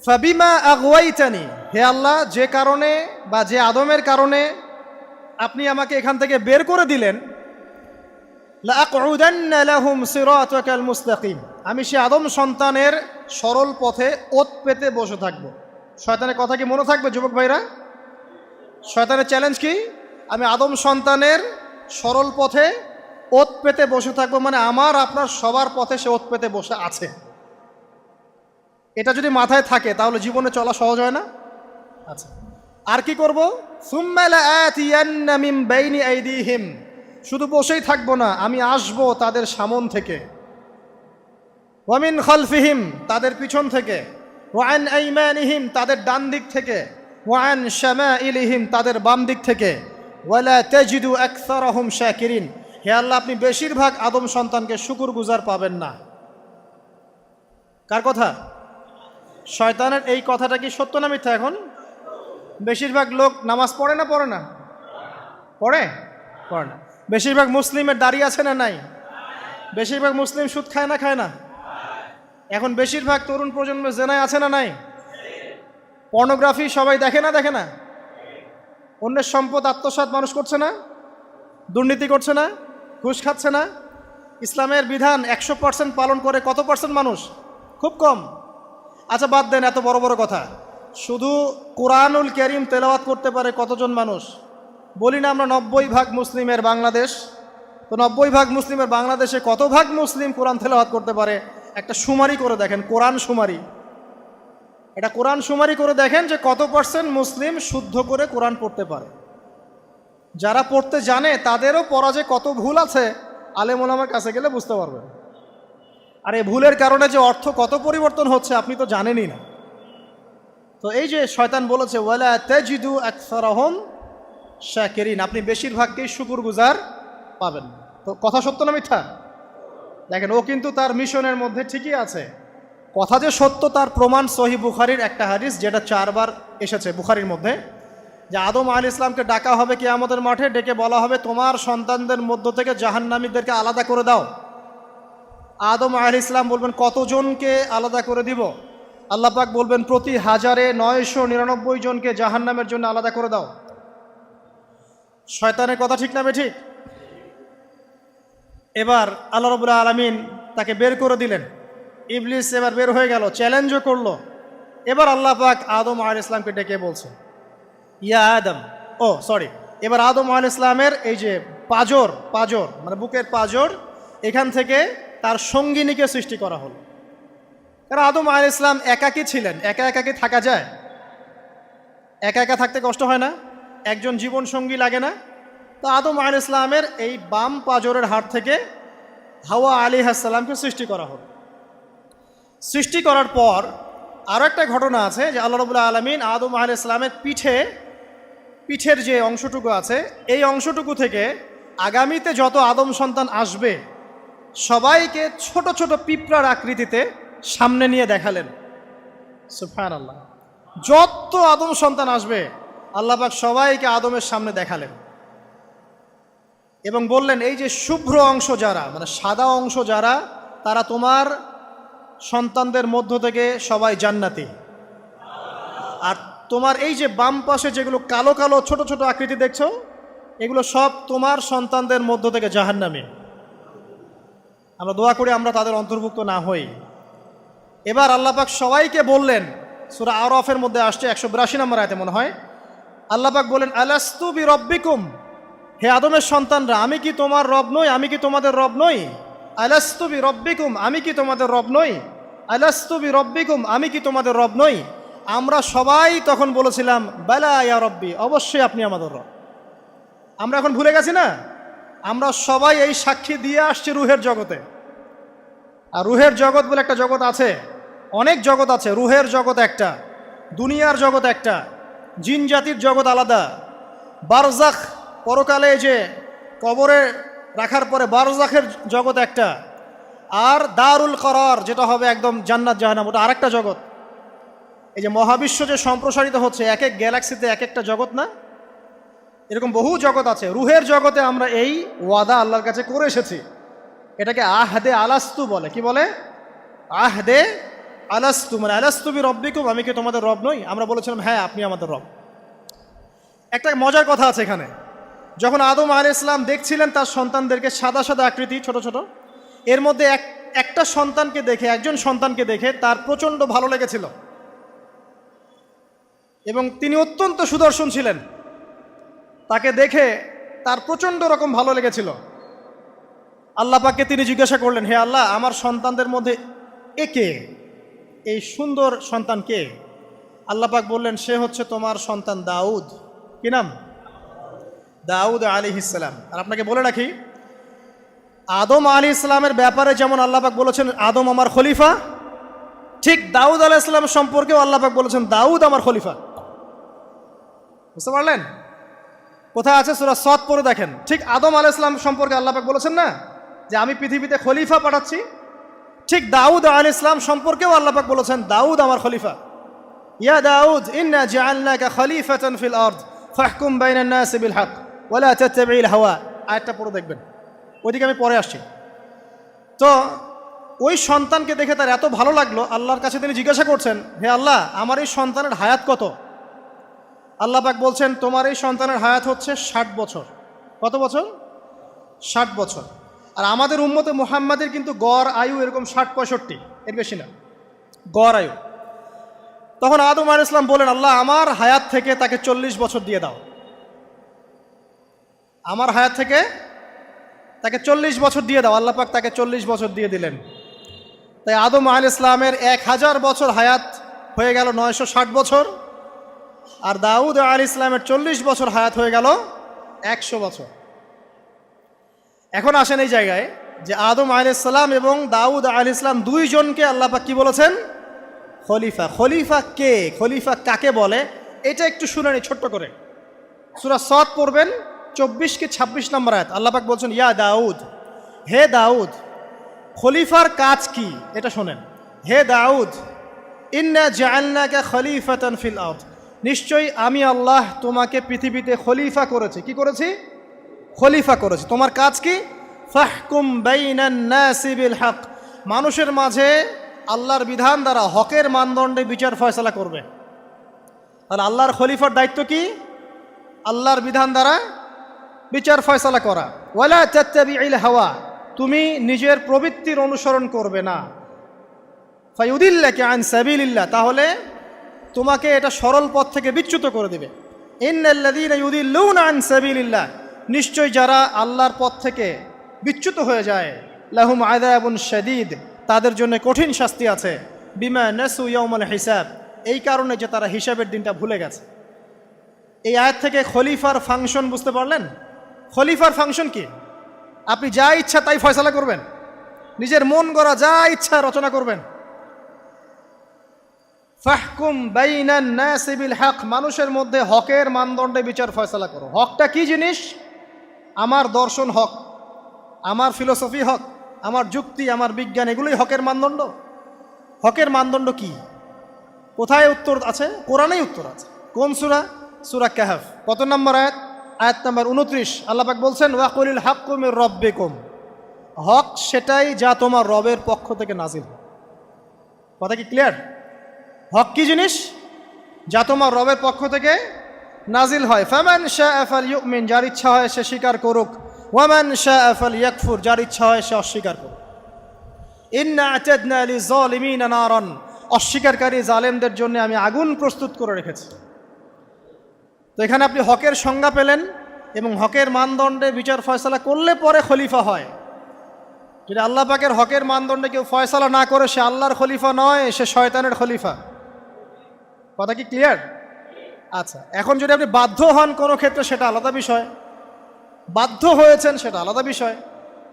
A: ফাবিমা আগওয়াইতানি, হে আল্লাহ, যে কারণে বা যে আদমের কারণে আপনি আমাকে এখান থেকে বের করে দিলেন, লাআকউদান্না লাহুম সিরাতাকাল মুস্তাকিম, আমি সে আদম সন্তানের সরল পথে ওত পেতে বসে থাকব। শয়তানের কথা কি মনে থাকবে যুবক ভাইরা? শয়তানের চ্যালেঞ্জ কি? আমি আদম সন্তানের সরল পথে ওত পেতে বসে থাকবো, মানে আমার আপনার সবার পথে সে ওত পেতে বসে আছে। এটা যদি মাথায় থাকে তাহলে জীবনে চলা সহজ হয় না? আচ্ছা, আর কি করব? সুম্মা লাআতিয়ান্না মিন বাইনি আইদিহিম, শুধু বসেই থাকবো না, আমি আসবো তাদের সামন থেকে, ওয়া মিন খালফিহিম, তাদের পিছন থেকে, ওয়া আন আইমানিহিম, তাদের ডান দিক থেকে, ওয়া আন শামাইলিহিম, তাদের বাম দিক থেকে, ওয়ালা তাজিদু আকসারাহুম শাকিরিন, হে আল্লাহ, আপনি বেশিরভাগ আদম সন্তানকে শুকরগুজার পাবেন না। কার কথা? শয়তানের। এই কথাটা কি সত্য না মিথ্যা? এখন বেশিরভাগ লোক নামাজ পড়ে না পড়ে না? পড়ে? পড়ে না। বেশিরভাগ মুসলিমের দাড়ি আছে না নাই? বেশিরভাগ মুসলিম সুদ খায় না খায় না? এখন বেশিরভাগ তরুণ প্রজন্মের জেনায় আছে না নাই? পর্নোগ্রাফি সবাই দেখে না দেখে না? অন্যের সম্পদ আত্মসাৎ মানুষ করছে না? দুর্নীতি করছে না? ঘুষ খাচ্ছে না? ইসলামের বিধান 100% পালন করে কত পার্সেন্ট মানুষ? খুব কম। আচ্ছা বাদ দেন এত বড় বড় কথা, শুধু কোরআনুল কারীম তেলাওয়াত করতে পারে কতজন মানুষ? বলি না আমরা 90% মুসলিমের বাংলাদেশ, তো 90% মুসলিমের বাংলাদেশে কত ভাগ মুসলিম কোরআন তেলাওয়াত করতে পারে? একটা শুমারি করে দেখেন, কোরআন শুমারি। এটা কোরআন শুমারি করে দেখেন যে কত পার্সেন্ট মুসলিম শুদ্ধ করে কোরআন পড়তে পারে। যারা পড়তে জানে তাদেরও পড়া যে কত ভুল আছে, আলেম ওলামার কাছে গেলে বুঝতে পারবেন। আর এই ভুলের কারণে যে অর্থ কত পরিবর্তন হচ্ছে আপনি তো জানেনই না। তো এই যে শয়তান বলেছে ওয়ালা তাজিদু আকসারাহুম শাকিরিন, আপনি বেশিরভাগকেই শুকরগুজার পাবেন। তো কথা সত্য না মিথ্যা? দেখেন, ও কিন্তু তার মিশনের মধ্যে ঠিকই আছে। কথা যে সত্য তার প্রমাণ সহিহ বুখারীর একটা হাদিস, যেটা 4 বার এসেছে বুখারীর মধ্যে, যে আদম আলাইহিস সালামকে ডাকা হবে কিয়ামতের মাঠে, ডেকে বলা হবে তোমার সন্তানদের মধ্য থেকে জাহান্নামীদেরকে আলাদা করে দাও। আদম আলাইহিস সালাম বলবেন কতজনকে আলাদা করে দিব? আল্লাহ পাক বলবেন প্রতি 1099 জনকে জাহান্নামের জন্য আলাদা করে দাও। শয়তানের কথা ঠিক না বেঠিক? এবার আল্লাহ রাব্বুল আলামিন তাকে বের করে দিলেন। ইবলিস এবার বের হয়ে গেল, চ্যালেঞ্জও করলো। এবার আল্লাহ পাক আদম আলাইহিস সালামকে ডেকে বলছে ইয়া আদম, এবার আদম আলাইহিস সালামের এই যে পাজর মানে বুকের পাজর, এখান থেকে তার সঙ্গিনীকে সৃষ্টি করা হলো। কারণ আদম আলাইহিস সালাম একাকী ছিলেন, একা কি থাকা যায়? একা থাকতে কষ্ট হয় না? একজন জীবন সঙ্গী লাগে না? তো আদম আলাইহিস সালামের এই বাম পাজরের হাড় থেকে হাওয়া আলাইহিস সালামকে সৃষ্টি করা হলো। সৃষ্টি করার পর আরও একটা ঘটনা আছে যে আল্লাহ রাব্বুল আলামিন আদম আলাইহিস সালামের পিঠের যে অংশটুকু আছে, এই অংশটুকু থেকে আগামীতে যত আদম সন্তান আসবে সবাইকে ছোট ছোট পিঁপড়ার আকৃতিতে সামনে নিয়ে দেখালেন। সুবহানাল্লাহ। যত আদম সন্তান আসবে আল্লাহ পাক সবাইকে আদমের সামনে দেখালেন এবং বললেন এই যে শুভ্র অংশ যারা, মানে সাদা অংশ যারা, তারা তোমার সন্তানদের মধ্য থেকে সবাই জান্নাতি। আর তোমার এই যে বাম পাশে যেগুলো কালো কালো ছোট ছোট আকৃতি দেখছো, এগুলো সব তোমার সন্তানদের মধ্য থেকে জাহান্নামী। আমরা দোয়া করি আমরা তাদের অন্তর্ভুক্ত না হই। এবার আল্লাহ পাক সবাইকে বললেন, সূরা আরাফের মধ্যে আসছে 182 নম্বর আয়াতে মনে হয়, আল্লাহ পাক বলেন আলাস্তু বিরব্বিকুম, হে আদমের সন্তানরা আমি কি তোমার রব নই? আমি কি তোমাদের রব নই? আলাস্তু বিরব্বিকুম, আমি কি তোমাদের রব নই? আলাস্তু বিরব্বিকুম, আমি কি তোমাদের রব নই? আমরা সবাই তখন বলেছিলাম বালা ইয়া রব্বি, অবশ্যই আপনি আমাদের রব। আমরা এখন ভুলে গেছি না? আমরা সবাই এই সাক্ষী দিয়ে আসছি রুহের জগতে। আর রুহের জগৎ বলে একটা জগৎ আছে, অনেক জগৎ আছে। রুহের জগৎ একটা, দুনিয়ার জগৎ একটা, জিন জাতির জগৎ আলাদা, বারজাখ পরকালে যে কবরে রাখার পরে বারজাখের জগৎ একটা, আর দারুল করার যেটা হবে একদম জান্নাত জাহান্নাম, ওটা আরেকটা জগৎ। এই যে মহাবিশ্ব যে সম্প্রসারিত হচ্ছে, এক এক গ্যালাক্সিতে এক একটা জগৎ না, এরকম বহু জগৎ আছে। রুহের জগতে আমরা এই ওয়াদা আল্লাহর কাছে করে এসেছি, এটাকে আহদে আলাস্তু বলে। কি বলে? আহদে আলাস্তু, মানে আলাস্তু বি রব্বিকুম, আমি কি তোমাদের রব নই? আমরা বলেছিলাম হ্যাঁ আপনি আমাদের রব। একটা মজার কথা আছে এখানে, যখন আদম আলাইহিস সালাম দেখছিলেন তার সন্তানদেরকে সাদা সাদা আকৃতি ছোট ছোট, এর মধ্যে একটা সন্তানকে দেখে, একজন সন্তানকে দেখে তার প্রচণ্ড ভালো লেগেছিল এবং তিনি অত্যন্ত সুদর্শন ছিলেন। তাকে দেখে তার প্রচণ্ড রকম ভালো লেগেছিল। আল্লাহ পাককে তিনি জিজ্ঞাসা করলেন, হে আল্লাহ, আমার সন্তানদের মধ্যে একে, এই সুন্দর সন্তান কে? আল্লাহ পাক বললেন সে হচ্ছে তোমার সন্তান দাউদ। কি নাম? দাউদ আলাইহিস সালাম। আর আপনাকে বলে রাখি, আদম আলাইহিস সালামের ব্যাপারে যেমন আল্লাহ পাক বলেছেন আদম আমার খলিফা, ঠিক দাউদ আলাইহিস সালাম সম্পর্কেও আল্লাহ পাক বলেছেন দাউদ আমার খলিফা। বুঝতে পারলেন? কোথায় আছে? সূরা সদ পড়ে দেখেন। ঠিক আদম আলাইহিস সালাম সম্পর্কে আল্লাহ পাক বলেছেন না যে আমি পৃথিবীতে খলিফা পাঠাচ্ছি, ঠিক দাউদ আলাইহিস সালাম সম্পর্কেও আল্লাহ পাক বলেছেন দাউদ আমার খলিফা। ইয়া দাউদ ইন্না জাআলনাকা খলিফাতান ফিল আরদ ফাহকুম বাইনান নাসি বিল হক ওয়া লা তাত্তাবিল হাওয়া। আয়াতটা পড়ে দেখবেন, ওইদিকে আমি পরে আসছি। তো ওই সন্তানকে দেখে তার এত ভালো লাগলো, আল্লাহর কাছে তিনি জিজ্ঞাসা করছেন, হে আল্লাহ আমার এই সন্তানের হায়াত কত? আল্লাহ পাক বলছেন তোমার এই সন্তানের হায়াত হচ্ছে 60 বছর। কত বছর? 60 বছর। আর আমাদের উম্মতে মুহাম্মাদের কিন্তু গড় আয়ু এরকম 60-65, এর বেশি না গড় আয়ু। তখন আদম আলাইহিস সালাম বলেন, আল্লাহ আমার হায়াত থেকে তাকে 40 বছর দিয়ে দাও, আমার হায়াত থেকে তাকে 40 বছর দিয়ে দাও। আল্লাহ পাক তাকে 40 বছর দিয়ে দিলেন। তাই আদম আলাইহিস সালামের 1000 বছর হায়াত হয়ে গেল 960 বছর, আর দাউদ আলাইহিস সালামের 40 বছর হায়াত হয়ে গেল 100 বছর। এখন আসেন এই জায়গায় যে আদম আলাইহিস সালাম এবং দাউদ আলাইহিস সালাম দুইজনকে আল্লাহ পাক কি বলেছেন? খলিফা। খলিফা কে? খলিফা কাকে বলে? এটা একটু শুনে নি ছোট্ট করে। সূরা সদ পড়বেন 24 কি 26 নম্বর আয়াত। আল্লাহ পাক বলছেন, ইয়া দাউদ, হে দাউদ, খলিফার কাজ কি এটা শোনেন। হে দাউদ, ইন্না জাআলনাকা খলিফাতান ফিল আরদ, নিশ্চয়ই আমি আল্লাহ তোমাকে পৃথিবীতে খলিফা করেছি। কি করেছি? খলিফা করেছি। তোমার কাজ কি? ফাহকুম বাইনান নাসি বিল হক, মানুষের মাঝে আল্লাহর বিধান দ্বারা হকের মানদণ্ডে বিচার ফয়সালা করবে। তাহলে আল্লাহর খলিফার দায়িত্ব কি? আল্লাহর বিধান দ্বারা বিচার ফয়সালা করা। ওয়ালা তাত্তাবিল হাওয়া, তুমি নিজের প্রবৃত্তির অনুসরণ করবে না। ফায়ুদিল্লাকা আন সাবিলিল্লাহ, তাহলে তোমাকে এটা সরল পথ থেকে বিচ্যুত করে দেবে। ইন্নাল্লাযীনা ইউদিল্লুনা আন সাবিলিল্লাহ, নিশ্চয় যারা আল্লাহর পথ থেকে বিচ্যুত হয়ে যায়, লাহুম আযাবুন শাদীদ, তাদের জন্য কঠিন শাস্তি আছে। বিমা নাসু ইয়াউমাল হিসাব, এই কারণে যে তারা হিসাবের দিনটা ভুলে গেছে। এই আয়াত থেকে খলিফার ফাংশন বুঝতে পারলেন? খলিফার ফাংশন কি? আপনি যা ইচ্ছা তাই ফয়সালা করবেন, নিজের মন গড়া যা ইচ্ছা রচনা করবেন। ফাহকুম বাইনান নাসি বিল হক, মানুষের মধ্যে হকের মানদণ্ডে বিচার ফয়সালা করো। হকটা কি জিনিস? আমার দর্শন হক, আমার ফিলোসফি হক, আমার যুক্তি, আমার বিজ্ঞান, এগুলোই হকের মানদণ্ড। হকের মানদণ্ড কি? কোথায় উত্তর আছে? কোরআনেই উত্তর আছে। কোন সূরা? সূরা কাহফ। কত নম্বর আয়াত? আয়াত নম্বর 29। আল্লাহ পাক বলছেন, ওয়াকুলিল হাক্কু মির রাব্বিকুম, হক সেটাই যা তোমার রবের পক্ষ থেকে নাজিল। কথা কি ক্লিয়ার? হক কি জিনিস? যা তোমার রবের পক্ষ থেকে নাজিল হয়। ফামান শাআ ফালইউমিন, যার ইচ্ছা হয় সে স্বীকার করুক। ওয়ামান শাআ ফালইয়াকফুর, যার ইচ্ছা হয় সে অস্বীকার করুক। ইন্না আ'তাদনা লিযালিমিনা নারান, অস্বীকারী জালেমদের জন্য আমি আগুন প্রস্তুত করে রেখেছি। তো এখানে আপনি হকের সংজ্ঞা পেলেন এবং হকের মানদণ্ডে বিচার ফয়সালা করলে পরে খলিফা হয়। যদি আল্লাহ পাকের হকের মানদণ্ডে কেউ ফয়সালা না করে সে আল্লাহর খলিফা নয়, সে শয়তানের খলিফা। কথা কি ক্লিয়ার? আচ্ছা, এখন যদি আপনি বাধ্য হন কোনো ক্ষেত্রে সেটা আলাদা বিষয়, বাধ্য হয়েছেন সেটা আলাদা বিষয়,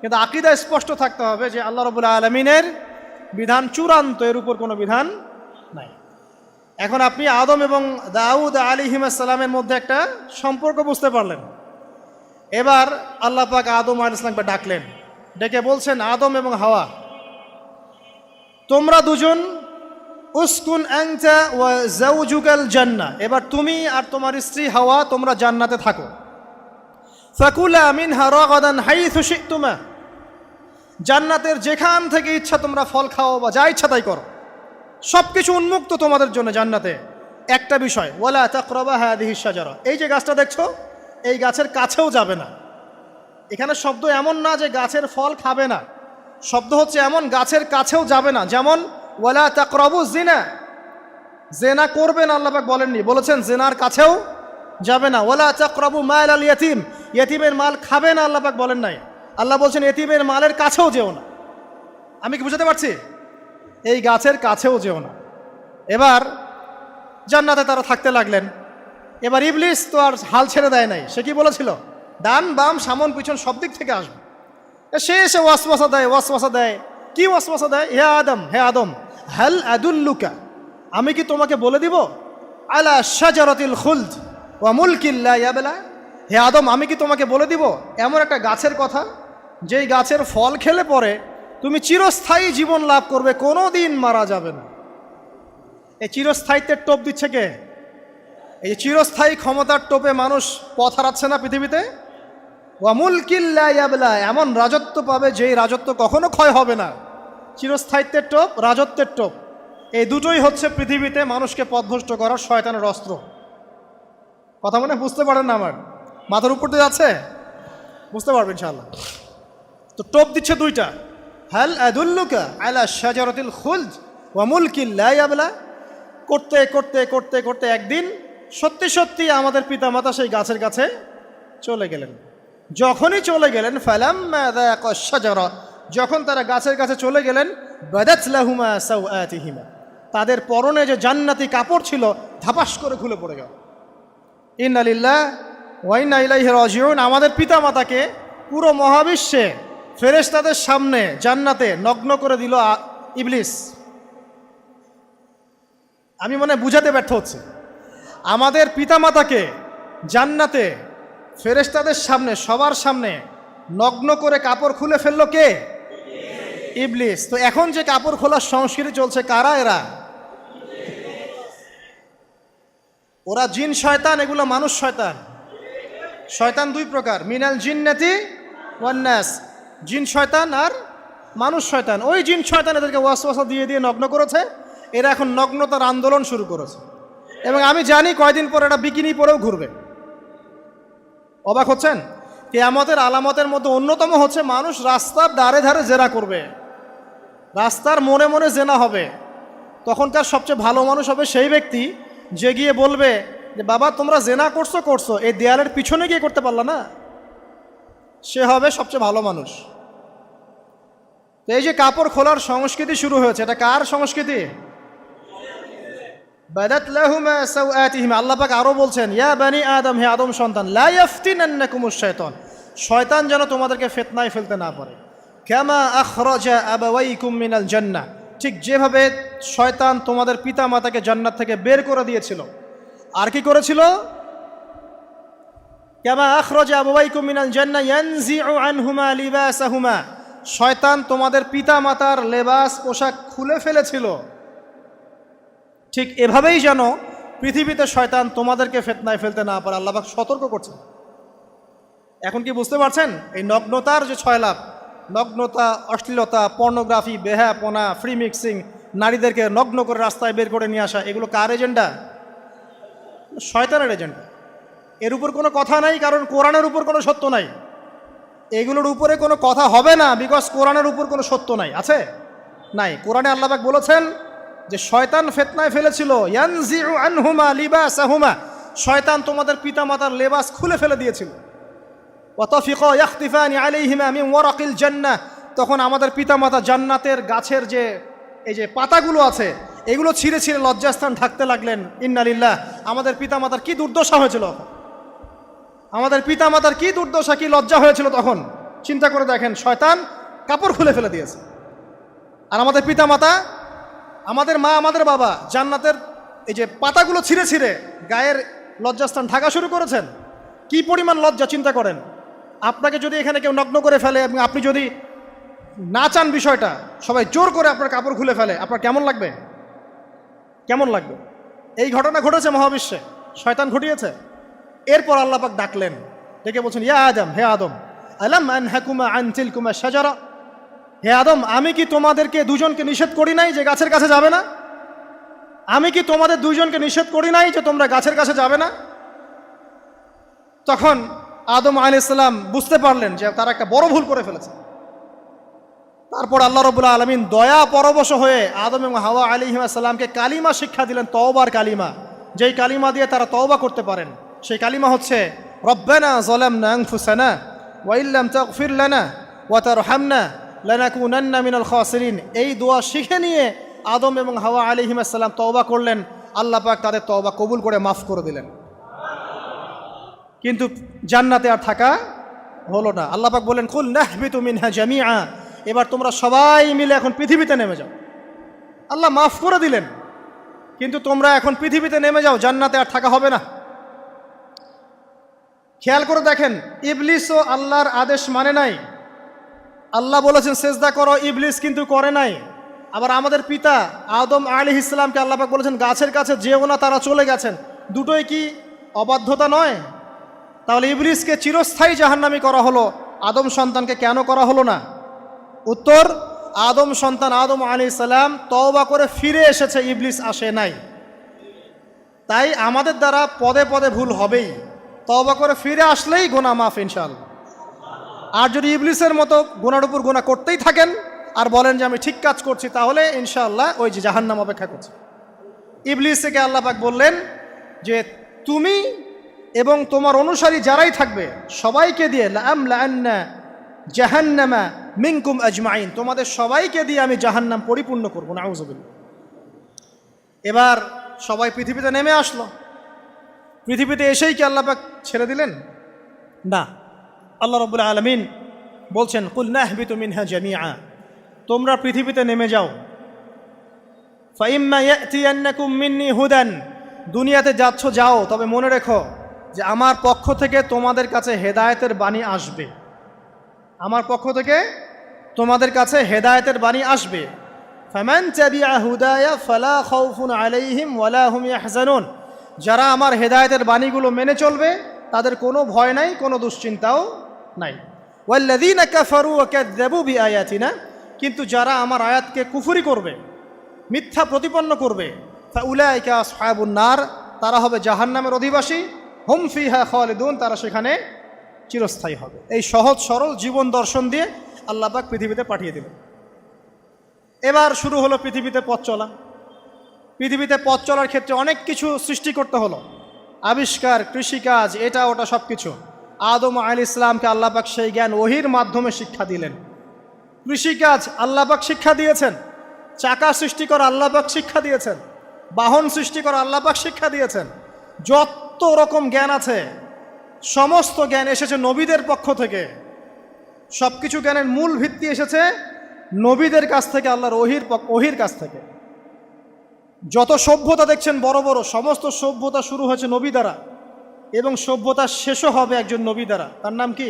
A: কিন্তু আকীদা স্পষ্ট থাকতে হবে যে আল্লাহ রাব্বুল আলামিনের বিধান চূড়ান্ত, এর উপর কোনো বিধান নাই। এখন আপনি আদম এবং দাউদ আলাইহিস সালামের মধ্যে একটা সম্পর্ক বুঝতে পারলেন। এবার আল্লাহ পাক আদম আলাইহিস সালামকে ডাকলেন, ডেকে বলছেন, আদম এবং হাওয়া, তোমরা দুজন উসকুন আনতা ওয়া যাওজুকাল জান্নাহ, এবার তুমি আর তোমার স্ত্রী হাওয়া তোমরা জান্নাতে থাকো। ফাকুলা মিনহা রাগাদান হাইথু শি'তুমা, জান্নাতের যেখান থেকে ইচ্ছা তোমরা ফল খাও বা যা ইচ্ছা তাই করো, সব কিছু উন্মুক্ত তোমাদের জন্য জান্নাতে। একটা বিষয়, ওয়ালা তাকরাবা হাযিহিশ শাজারা, এই যে গাছটা দেখছো এই গাছের কাছেও যাবে না। এখানে শব্দ এমন না যে গাছের ফল খাবে না, শব্দ হচ্ছে এমন গাছের কাছেও যাবে না। যেমন ওয়ালা তাকরাবু জিনা, জেনা করবে না আল্লাহ পাক বলেননি, বলেছেন জেনার কাছেও যাবে না। ওয়ালা তাকরাবু মাল আল ইয়াতিম, ইয়াতিমের মাল খাবে না আল্লাহ পাক বলেন নাই, আল্লাহ বলছেন ইয়াতিমের মালের কাছেও যেও না। আমি কি বুঝাতে পারছি? এই গাছের কাছেও যেও না। এবার জান্নাতে তারা থাকতে লাগলেন। এবার ইবলিস তো আর হাল ছেড়ে দেয় নাই, সে কি বলেছিল? ডান বাম সামন পিছন সব দিক থেকে আসবে। সে এসে ওয়াসওয়াসা দেয়। কি ওয়াসওয়াসা দেয়? হে আদম, হাল আদুল্লুকা, আমি কি তোমাকে বলে দিব, আলা শাজারাতিল খুলদ ওয়া মুলকিন লা ইয়াবলা, হে আদম আমি কি তোমাকে বলে দিব এমন একটা গাছের কথা, যেই গাছের ফল খেলে পরে তুমি চিরস্থায়ী জীবন লাভ করবে, কোনো দিন মারা যাবে না। এই চিরস্থায়িত্বের টোপ দিচ্ছে কে? এই চিরস্থায়ী ক্ষমতার টোপে মানুষ পথ হারাচ্ছে না পৃথিবীতে। ওয়া মুলকিন লা ইয়াবলা, এমন রাজত্ব পাবে যেই রাজত্ব কখনো ক্ষয় হবে না। চিরস্থায়িত্বের টোপ, রাজত্বের টোপ, এই দুটোই হচ্ছে পৃথিবীতে মানুষকে পথভ্রষ্ট করার শয়তানের অস্ত্র। কথা মনে বুঝতে পারেন না? আমার মাথার উপর দিয়ে যাচ্ছে, বুঝতে পারবেন ইনশাআল্লাহ। তো টোপ দিচ্ছে দুইটা, হাল আদুল্লুকা আলা শাজারাতিল খুলদ ওয়া মুলকিন লা ইয়াবলা। করতে করতে করতে করতে একদিন সত্যি সত্যি আমাদের পিতামাতা সেই গাছের কাছে চলে গেলেন। যখনই চলে গেলেন, ফালাম্মা যাকা শাজারা, যখন তারা গাছের কাছে চলে গেলেন, বাদাত লাহুমা সাওআতিহিমা, তাদের পরনে যে জান্নাতি কাপড় ছিল ধাপাস করে খুলে পড়ে গেল। ইন্না লিল্লাহি ওয়া ইন্না ইলাইহি রাজিউন। আমাদের পিতামাতাকে পুরো মহাবিশ্বে ফেরেশতাদের সামনে জান্নাতে নগ্ন করে দিল ইবলিস। আমি মনে বুঝাতে ব্যর্থ হচ্ছে। আমাদের পিতামাতাকে জান্নাতে ফেরেশতাদের সামনে, সবার সামনে নগ্ন করে কাপড় খুলে ফেললো কে? ইবলিস। তো এখন যে কাপড় খোলার সংস্কৃতি চলছে, কারা এরা? ওরা জিন শয়তান, এগুলো মানুষ শয়তান। শয়তান দুই প্রকার, মিনাল জিন্নাতি ওয়ান নাস, জিন শয়তান আর মানুষ শয়তান। ওই জিন শয়তান এদেরকে ওয়াসওয়াসা দিয়ে দিয়ে নগ্ন করেছে। এরা এখন নগ্নতার আন্দোলন শুরু করেছে, এবং আমি জানি কয়দিন পর এটা বিকিনি পরেও ঘুরবে। অবাক হচ্ছেন? কিয়ামতের আলামতের মধ্যে অন্যতম হচ্ছে মানুষ রাস্তার ধারে ধারে জেনা করবে, রাস্তার মোড়ে মোড়ে জেনা হবে। তখনকার সবচেয়ে ভালো মানুষ হবে সেই ব্যক্তি যে গিয়ে বলবে যে বাবা তোমরা জেনা করছো করছো, এই দেয়ালের পিছনে গিয়ে করতে পারলা না। সে হবে সবচেয়ে ভালো মানুষ। তো এই যে কাপড় খোলার সংস্কৃতি শুরু হয়েছে, এটা কার সংস্কৃতি? বাদাত লাহুমা সাওআতিহিমা। আল্লাহ পাক আরো বলছেন, ইয়া বানি আদম, হে আদম সন্তান, লা ইয়াফতিনান্নাকুমুশ শাইতান, শয়তান যেন তোমাদেরকে ফিতনায় ফেলতে না পারে। কামা আখরাজা আবাওয়াইকুম মিনাল জান্নাহ, ঠিক যেভাবে শয়তান তোমাদের পিতা মাতাকে জান্নাত থেকে বের করে দিয়েছিল। আর কি করেছিল? কামা আখরাজা আবাওয়াইকুম মিনাল জান্নাহ ইয়ানজিউ আনহুমা লিবাসাহুমা, শয়তান তোমাদের পিতা মাতার লেবাস পোশাক খুলে ফেলেছিল। ঠিক এভাবেই যেন পৃথিবীতে শয়তান তোমাদেরকে ফিতনায় ফেলতে না পারে, আল্লাহ পাক সতর্ক করছেন। এখন কি বুঝতে পারছেন? এই নগ্নতার যে 6 লাভ, নগ্নতা, অশ্লীলতা, পর্নোগ্রাফি, বেহায়াপনা, ফ্রি মিক্সিং, নারীদেরকে নগ্ন করে রাস্তায় বের করে নিয়ে আসা, এগুলো কার এজেন্ডা? শয়তানের এজেন্ডা। এর উপর কোনো কথা নাই, কারণ কোরআনের উপর কোনো সত্য নাই। এগুলোর উপরে কোনো কথা হবে না, বিকজ কোরআনের উপর কোনো সত্য নাই। আছে? নাই। কোরআনে আল্লাহ পাক বলেছেন যে শয়তান ফিতনায় ফেলেছিল, ইয়ানজিউ আনহুমা লিবাসাহুমা, শয়তান তোমাদের পিতামাতার লেবাস খুলে ফেলে দিয়েছিল। ওয়া তাফিকা ইয়াখতিফানি আলাইহিমা মিন ওয়ারাকিল জান্নাহ, তখন আমাদের পিতামাতা জান্নাতের গাছের যে এই যে পাতাগুলো আছে এগুলো ছিঁড়ে ছিঁড়ে লজ্জাস্থান ঢাকতে লাগলেন। ইন্না লিল্লাহ। আমাদের পিতামাতার কি দুর্দশা হয়েছিল, আমাদের পিতামাতার কি দুর্দশা, কি লজ্জা হয়েছিল তখন। চিন্তা করে দেখেন, শয়তান কাপড় খুলে ফেলে দিয়েছে, আর আমাদের পিতামাতা, আমাদের মা, আমাদের বাবা জান্নাতের এই যে পাতাগুলো ছিঁড়ে ছিঁড়ে গায়ের লজ্জাস্থান ঢাকা শুরু করেছেন। কি পরিমাণ লজ্জা চিন্তা করেন। আপনাকে যদি এখানে কেউ নগ্ন করে ফেলে এবং আপনি যদি না চান বিষয়টা, সবাই জোর করে আপনার কাপড় খুলে ফেলে, আপনার কেমন লাগবে? কেমন লাগবে? এই ঘটনা ঘটেছে মহাবিশ্বে, শয়তান ঘটিয়েছে। এরপর আল্লাহ পাক ডাকলেন, ডেকে বলছেন, ইয়া আদম, হে আদম, আলাম আনহাকুমা আন তিলকুমা শাজারা, হে আদম আমি কি তোমাদেরকে দুজনকে নিষেধ করি নাই যে গাছের কাছে যাবে না? আমি কি তোমাদের দুইজনকে নিষেধ করি নাই যে তোমরা গাছের কাছে যাবে না? তখন আদম আলাইহিস সালাম বুঝতে পারলেন যে তারা একটা বড় ভুল করে ফেলেছে। তারপর আল্লাহ রাব্বুল আলামিন দয়া পরবশ হয়ে আদম এবং হাওয়া আলাইহিস সালামকে কালিমা শিক্ষা দিলেন, তওবার কালিমা, যেই কালিমা দিয়ে তারা তওবা করতে পারেন। সেই কালিমা হচ্ছে রব্বানা যালামনা আনফুসানা ওয়া ইল্লাম তাগফির লানা ওয়া তারহামনা লানাকুনান্না মিনাল খাসিরিন। এই দোয়া শিখে নিয়ে আদম এবং হাওয়া আলাইহিস সালাম তওবা করলেন। আল্লাহ পাক তাদের তওবা কবুল করে মাফ করে দিলেন। কিন্তু জান্নাতে আর থাকা হলো না। আল্লাহ পাক বলেন, কুল নাহবিতু মিনহা জামিআ, এবার তোমরা সবাই মিলে এখন পৃথিবীতে নেমে যাও। আল্লাহ মাফ করে দিলেন, কিন্তু তোমরা এখন পৃথিবীতে নেমে যাও, জান্নাতে আর থাকা হবে না। খেয়াল করে দেখেন, ইবলিসও আল্লাহর আদেশ মানে নাই। আল্লাহ বলেছেন সেজদা করো, ইবলিস কিন্তু করে নাই। আবার আমাদের পিতা আদম আলাইহিস সালামকে আল্লাহ পাক বলেছেন গাছের কাছে যেও না, তারা চলে গেছেন। দুটোই কি অবাধ্যতা নয়? তাহলে ইবলিসকে চিরস্থায়ী জাহান্নামী করা হলো, আদম সন্তানকে কেন করা হলো না? উত্তর, আদম সন্তান আদম আলাইহিস সালাম তওবা করে ফিরে এসেছে, ইবলিস আসে নাই। তাই আমাদের দ্বারা পদে পদে ভুল হবেই, তওবা করে ফিরে আসলেই গুনাহ মাফ ইনশাআল্লাহ। আর যদি ইবলিসের মতো গুনার উপর গুনাহ করতেই থাকেন আর বলেন যে আমি ঠিক কাজ করছি, তাহলে ইনশাআল্লাহ ওই যে জাহান্নাম অপেক্ষা করছে। ইবলিসকে আল্লাহ পাক বললেন যে তুমি এবং তোমার অনুসারী যারাই থাকবে সবাইকে দিয়ে লাআমলাআন্না জাহান্নামা মিনকুম আজমাইন, তোমাদের সবাইকে দিয়ে আমি জাহান্নাম পরিপূর্ণ করব, নাউযুবিল্লাহ। এবার সবাই পৃথিবীতে নেমে আসলো। পৃথিবীতে এসেই কি আল্লাহ পাক ছেড়ে দিলেন? না। আল্লাহ রাব্বুল আলামিন বলছেন কুল নাহবিতু মিনহা জামিআ, তোমরা পৃথিবীতে নেমে যাও। ফাইম্মা ইয়াতিয়ান্নাকুম মিন্নি হুদান, দুনিয়াতে যাচ্ছ যাও, তবে মনে রেখো যে আমার পক্ষ থেকে তোমাদের কাছে হেদায়েতের বাণী আসবে। আমার পক্ষ থেকে তোমাদের কাছে হেদায়েতের বাণী আসবে। ফামান তাবিআ হুদায়া ফালা খাউফুন আলাইহিম ওয়ালা হুম ইয়াহজানুন, যারা আমার হেদায়েতের বাণীগুলো মেনে চলবে তাদের কোনো ভয় নাই, কোনো দুশ্চিন্তাও নাই। ওয়াল্লাযীনা কাফারু ওয়া কাযযাবু বিআয়াতিনা, কিন্তু যারা আমার আয়াতকে কুফরি করবে, মিথ্যা প্রতিপন্ন করবে, ফাউলাইকা আসহাবুন নার, তারা হবে জাহান্নামের অধিবাসী। হুম ফিহা খালিদুন, তারা সেখানে চিরস্থায়ী হবে। এই সহজ সরল জীবন দর্শন দিয়ে আল্লাহ পাক পৃথিবীতে পাঠিয়ে দিলেন। এবার শুরু হলো পৃথিবীতে পথ চলা। পৃথিবীতে পথ চলার ক্ষেত্রে অনেক কিছু সৃষ্টি করতে হলো, আবিষ্কার, কৃষিকাজ, এটা ওটা সব কিছু। আদম আলাইহিস সালামকে আল্লাহ পাক সেই জ্ঞান ওহির মাধ্যমে শিক্ষা দিলেন। কৃষিকাজ আল্লাহ পাক শিক্ষা দিয়েছেন, চাকা সৃষ্টি করা আল্লাহ পাক শিক্ষা দিয়েছেন, বাহন সৃষ্টি করা আল্লাহ পাক শিক্ষা দিয়েছেন। যত রকম জ্ঞান আছে সমস্ত জ্ঞান এসেছে নবীদের পক্ষ থেকে। সব কিছু জ্ঞানের মূল ভিত্তি এসেছে নবীদের কাছ থেকে, আল্লাহর ওহির কাছ থেকে। যত সভ্যতা দেখছেন বড় বড়, সমস্ত সভ্যতা শুরু হয়েছে নবী দ্বারা, এবং সভ্যতা শেষও হবে একজন নবী দ্বারা। তার নাম কি?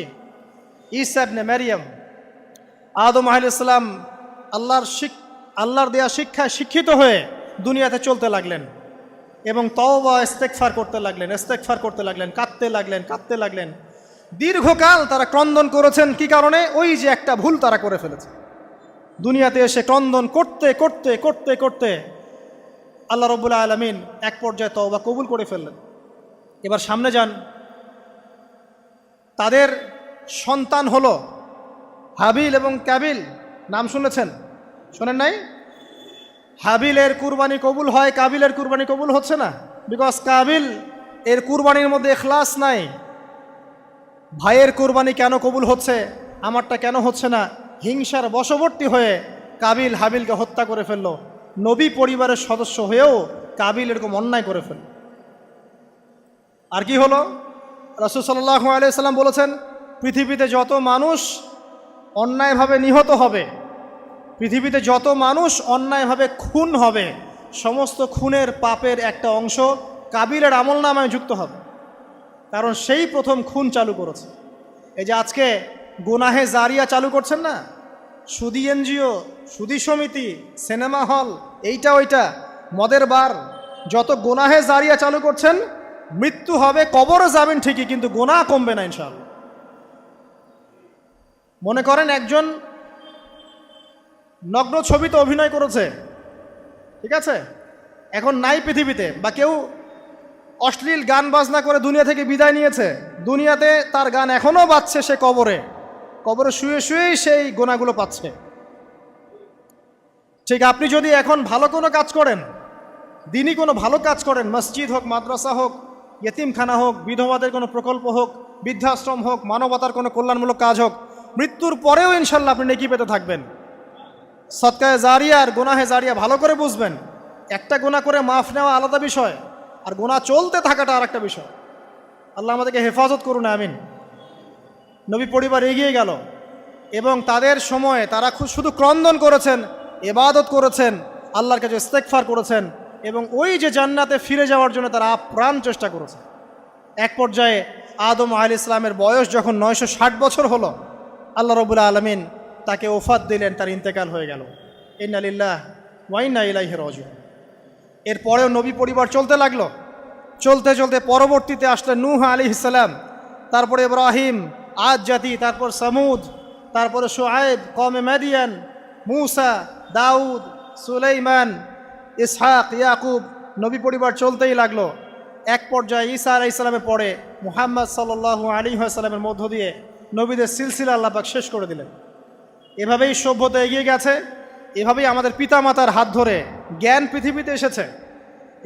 A: ঈসা ইবনে মারইয়াম। আদম আলাইহিস সালাম আল্লাহর দেয়া শিক্ষায় শিক্ষিত হয়ে দুনিয়াতে চলতে লাগলেন এবং তওবা ইস্তেগফার করতে লাগলেন, কাঁদতে লাগলেন। দীর্ঘকাল তারা ক্রন্দন করেছেন। কি কারণে? ওই যে একটা ভুল তারা করে ফেলেছে। দুনিয়াতে এসে ক্রন্দন করতে করতে করতে করতে আল্লাহ রাব্বুল আলামিন এক পর্যায়ে তওবা কবুল করে ফেললেন। এবার সামনে যান, তাদের সন্তান হলো হাবিল এবং কাবিল। নাম শুনেছেন? শোনেন নাই? হাবিলের কুরবানি কবুল হয়, কাবিলের কুরবানি কবুল হচ্ছে না। বিকজ কাবিল এর কুরবানির মধ্যে ইখলাস নাই। ভাইয়ের কুরবানি কেন কবুল হচ্ছে, আমারটা কেন হচ্ছে না? হিংসার বশবর্তী হয়ে কাবিল হাবিলকে হত্যা করে ফেললো। নবী পরিবারের সদস্য হয়েও কাবিল এরকম অন্যায় করে ফেলল। আর কি হলো? রাসূল সাল্লাল্লাহু আলাইহি সাল্লাম বলেছেন, পৃথিবীতে যত মানুষ অন্যায়ভাবে নিহত হবে, পৃথিবীতে যত মানুষ অন্যায়ভাবে খুন হবে, সমস্ত খুনের পাপের একটা অংশ কাবিলের আমলনামায় যুক্ত হবে। কারণ সেই প্রথম খুন চালু করেছে। এই যে আজকে গুনাহে জারিয়া চালু করছেন না, সুদী এনজিও, সুদী সমিতি, সিনেমা হল, এইটা ওইটা, মদের বার, যত গুনাহে জারিয়া চালু করছেন, মৃত্যু হবে, কবরে যাবেন ঠিকই, কিন্তু গুনাহ কমবে না ইনশাআল্লাহ। মনে করেন একজন নগ্ন ছবিতে অভিনয় করেছে, ঠিক আছে, এখন নাই পৃথিবীতে, বা কেউ অশ্লীল গান বাজনা করে দুনিয়া থেকে বিদায় নিয়েছে, দুনিয়াতে তার গান এখনও বাজছে, সে কবরে শুয়ে শুয়েই সেই গোনাগুলো পাচ্ছে। ঠিক আপনি যদি এখন ভালো কোনো কাজ করেন, দিনই কোনো ভালো কাজ করেন, মসজিদ হোক, মাদ্রাসা হোক, ইয়েতিমখানা হোক, বিধবাদের কোনো প্রকল্প হোক, বৃদ্ধাশ্রম হোক, মানবতার কোনো কল্যাণমূলক কাজ হোক, মৃত্যুর পরেও ইনশাল্লাহ আপনি নেকি পেতে থাকবেন। সদকায়ে জারিয়া আর গুনাহে জারিয়া ভালো করে বুঝবেন। একটা গুনাহ করে মাফ নেওয়া আলাদা বিষয়, আর গুনাহ চলতে থাকাটা আর একটা বিষয়। আল্লাহ আমাদেরকে হেফাজত করুন, আমিন। নবী পরিবার এগিয়ে গেল এবং তাদের সময়ে তারা শুধু ক্রন্দন করেছেন, ইবাদত করেছেন, আল্লাহর কাছে ইস্তেগফার করেছেন এবং ওই যে জান্নাতে ফিরে যাওয়ার জন্য তারা আপ্রাণ চেষ্টা করেছে। এক পর্যায়ে আদম আলাইহিস সালামের বয়স যখন 960 বছর হলো, আল্লাহ রাব্বুল আলামিন তাকে ওফাত দিলেন, তার ইন্তেকাল হয়ে গেল। ইন্না লিল্লাহি ওয়া ইন্না ইলাইহি রাজিউন। এরপরেও নবী পরিবার চলতে লাগলো, চলতে চলতে পরবর্তীতে আসলেন নূহ আলাইহিস সালাম, তারপরে ইব্রাহিম, আদ জাতি, তারপর সামুদ, তারপরে শুআয়ব, কওমে মাদিয়ান, মূসা, দাউদ, সুলাইমান, ইসহাক, ইয়াকুব। নবী পরিবার চলতেই লাগলো। এক পর্যায়ে ঈসা আলাইহিস সালামের পরে মুহাম্মদ সাল্লাল্লাহু আলাইহি ওয়াসাল্লামের মধ্য দিয়ে নবীদের সিলসিলা আল্লাহ পাক শেষ করে দিলেন। এভাবেই সভ্যতা এগিয়ে গেছে, এভাবেই আমাদের পিতামাতার হাত ধরে জ্ঞান পৃথিবীতে এসেছে।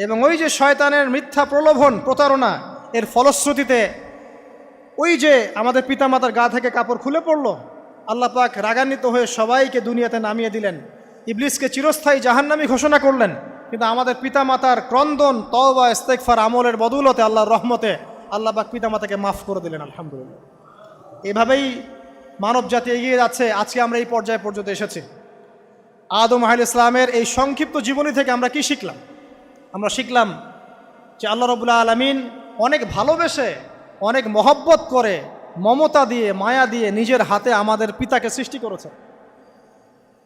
A: এবং ওই যে শয়তানের মিথ্যা প্রলোভন, প্রতারণা, এর ফলশ্রুতিতে ওই যে আমাদের পিতামাতার গা থেকে কাপড় খুলে পড়ল, আল্লাহ পাক রাগান্বিত হয়ে সবাইকে দুনিয়াতে নামিয়ে দিলেন, ইবলিসকে চিরস্থায়ী জাহান্নামী ঘোষণা করলেন। কিন্তু আমাদের পিতামাতার ক্রন্দন, তওবা, ইস্তেগফার আমলের বদৌলতে, আল্লাহর রহমতে আল্লাহ পাক পিতামাতাকে মাফ করে দিলেন, আলহামদুলিল্লাহ। এভাবেই মানব জাতি এগিয়ে যাচ্ছে। আজকে আমরা এই পর্যায়ে পর্যন্ত এসেছি। আদম আলাইহিস সালামের এই সংক্ষিপ্ত জীবনী থেকে আমরা কি শিখলাম? আমরা শিখলাম যে আল্লাহ রাব্বুল আলামিন অনেক ভালোবেসে, অনেক মহব্বত করে, মমতা দিয়ে, মায়া দিয়ে নিজের হাতে আমাদের পিতাকে সৃষ্টি করেছেন।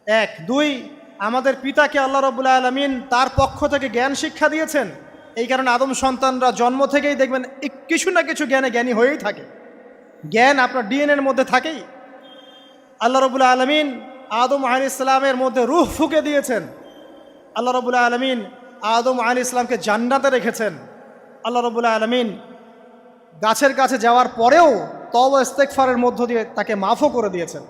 A: এক। দুই, আমাদের পিতাকে আল্লাহ রাব্বুল আলামিন তার পক্ষ থেকে জ্ঞান শিক্ষা দিয়েছেন। এই কারণে আদম সন্তানরা জন্ম থেকেই দেখবেন কিছু না কিছু জ্ঞানী হয়েই থাকে। জ্ঞান আপনার ডিএনএর মধ্যে থাকেই। আল্লাহ রাব্বুল আলামিন আদম আলাইহিস সালামের মধ্যে রূহ ফুঁকে দিয়েছেন। আল্লাহ রাব্বুল আলামিন আদম আলাইহিস সালামকে জান্নাতে রেখেছেন। আল্লাহ রাব্বুল আলামিন গাছের কাছে যাওয়ার পরেও তওবা ইস্তেগফারের মধ্য দিয়ে তাকে মাফও করে দিয়েছেন।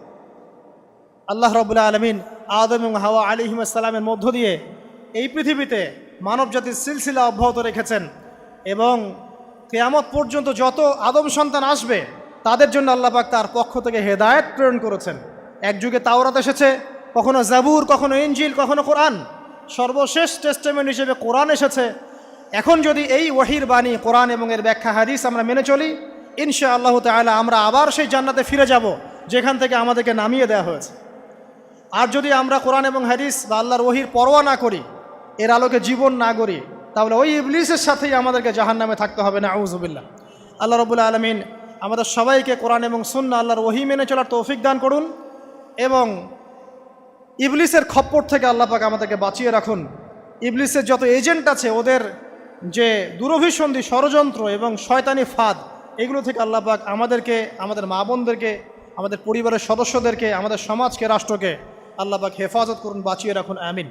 A: আল্লাহ রাব্বুল আলামিন আদম এবং হাওয়া আলাইহিস সালামের মধ্য দিয়ে এই পৃথিবীতে মানব জাতির সিলসিলা অব্যাহত রেখেছেন। এবং কিয়ামত পর্যন্ত যত আদম সন্তান আসবে তাদের জন্য আল্লাহ পাক তার পক্ষ থেকে হেদায়েত প্রেরণ করেছেন। এক যুগে তাওরাত এসেছে, কখনো জাবুর, কখনো ইনজিল, কখনো কোরআন, সর্বশেষ টেস্টামেন্ট হিসেবে কোরআন এসেছে। এখন যদি এই ওয়াহির বাণী, কোরআন এবং এর ব্যাখ্যা হাদিস আমরা মেনে চলি, ইনশাআল্লাহ তাআলা আমরা আবার সেই জান্নাতে ফিরে যাব যেখান থেকে আমাদেরকে নামিয়ে দেওয়া হয়েছে। আর যদি আমরা কোরআন এবং হাদিস বা আল্লাহর ওয়াহির পরোয়া না করি, এর আলোকে জীবন না গড়ি, তাহলে ওই ইবলিসের সাথেই আমাদেরকে জাহান্নামে থাকতে হবে, নাউযুবিল্লাহ। আল্লাহ রাব্বুল আলামিন আমাদের সবাইকে কোরআন এবং সুন্নাহ, আল্লাহর ওয়াহি মেনে চলার তৌফিক দান করুন এবং ইবলিসের খপ্পর থেকে আল্লাহ পাক আমাদেরকে বাঁচিয়ে রাখুন। ইবলিসের যত এজেন্ট আছে, ওদের যে দুরভিসন্ধি, ষড়যন্ত্র এবং শয়তানি ফাঁদ, এগুলো থেকে আল্লাহ পাক আমাদেরকে, আমাদের মা বোনদেরকে, আমাদের পরিবারের সদস্যদেরকে, আমাদের সমাজকে, রাষ্ট্রকে আল্লাহ পাক হেফাজত করুন, বাঁচিয়ে রাখুন, আমিন।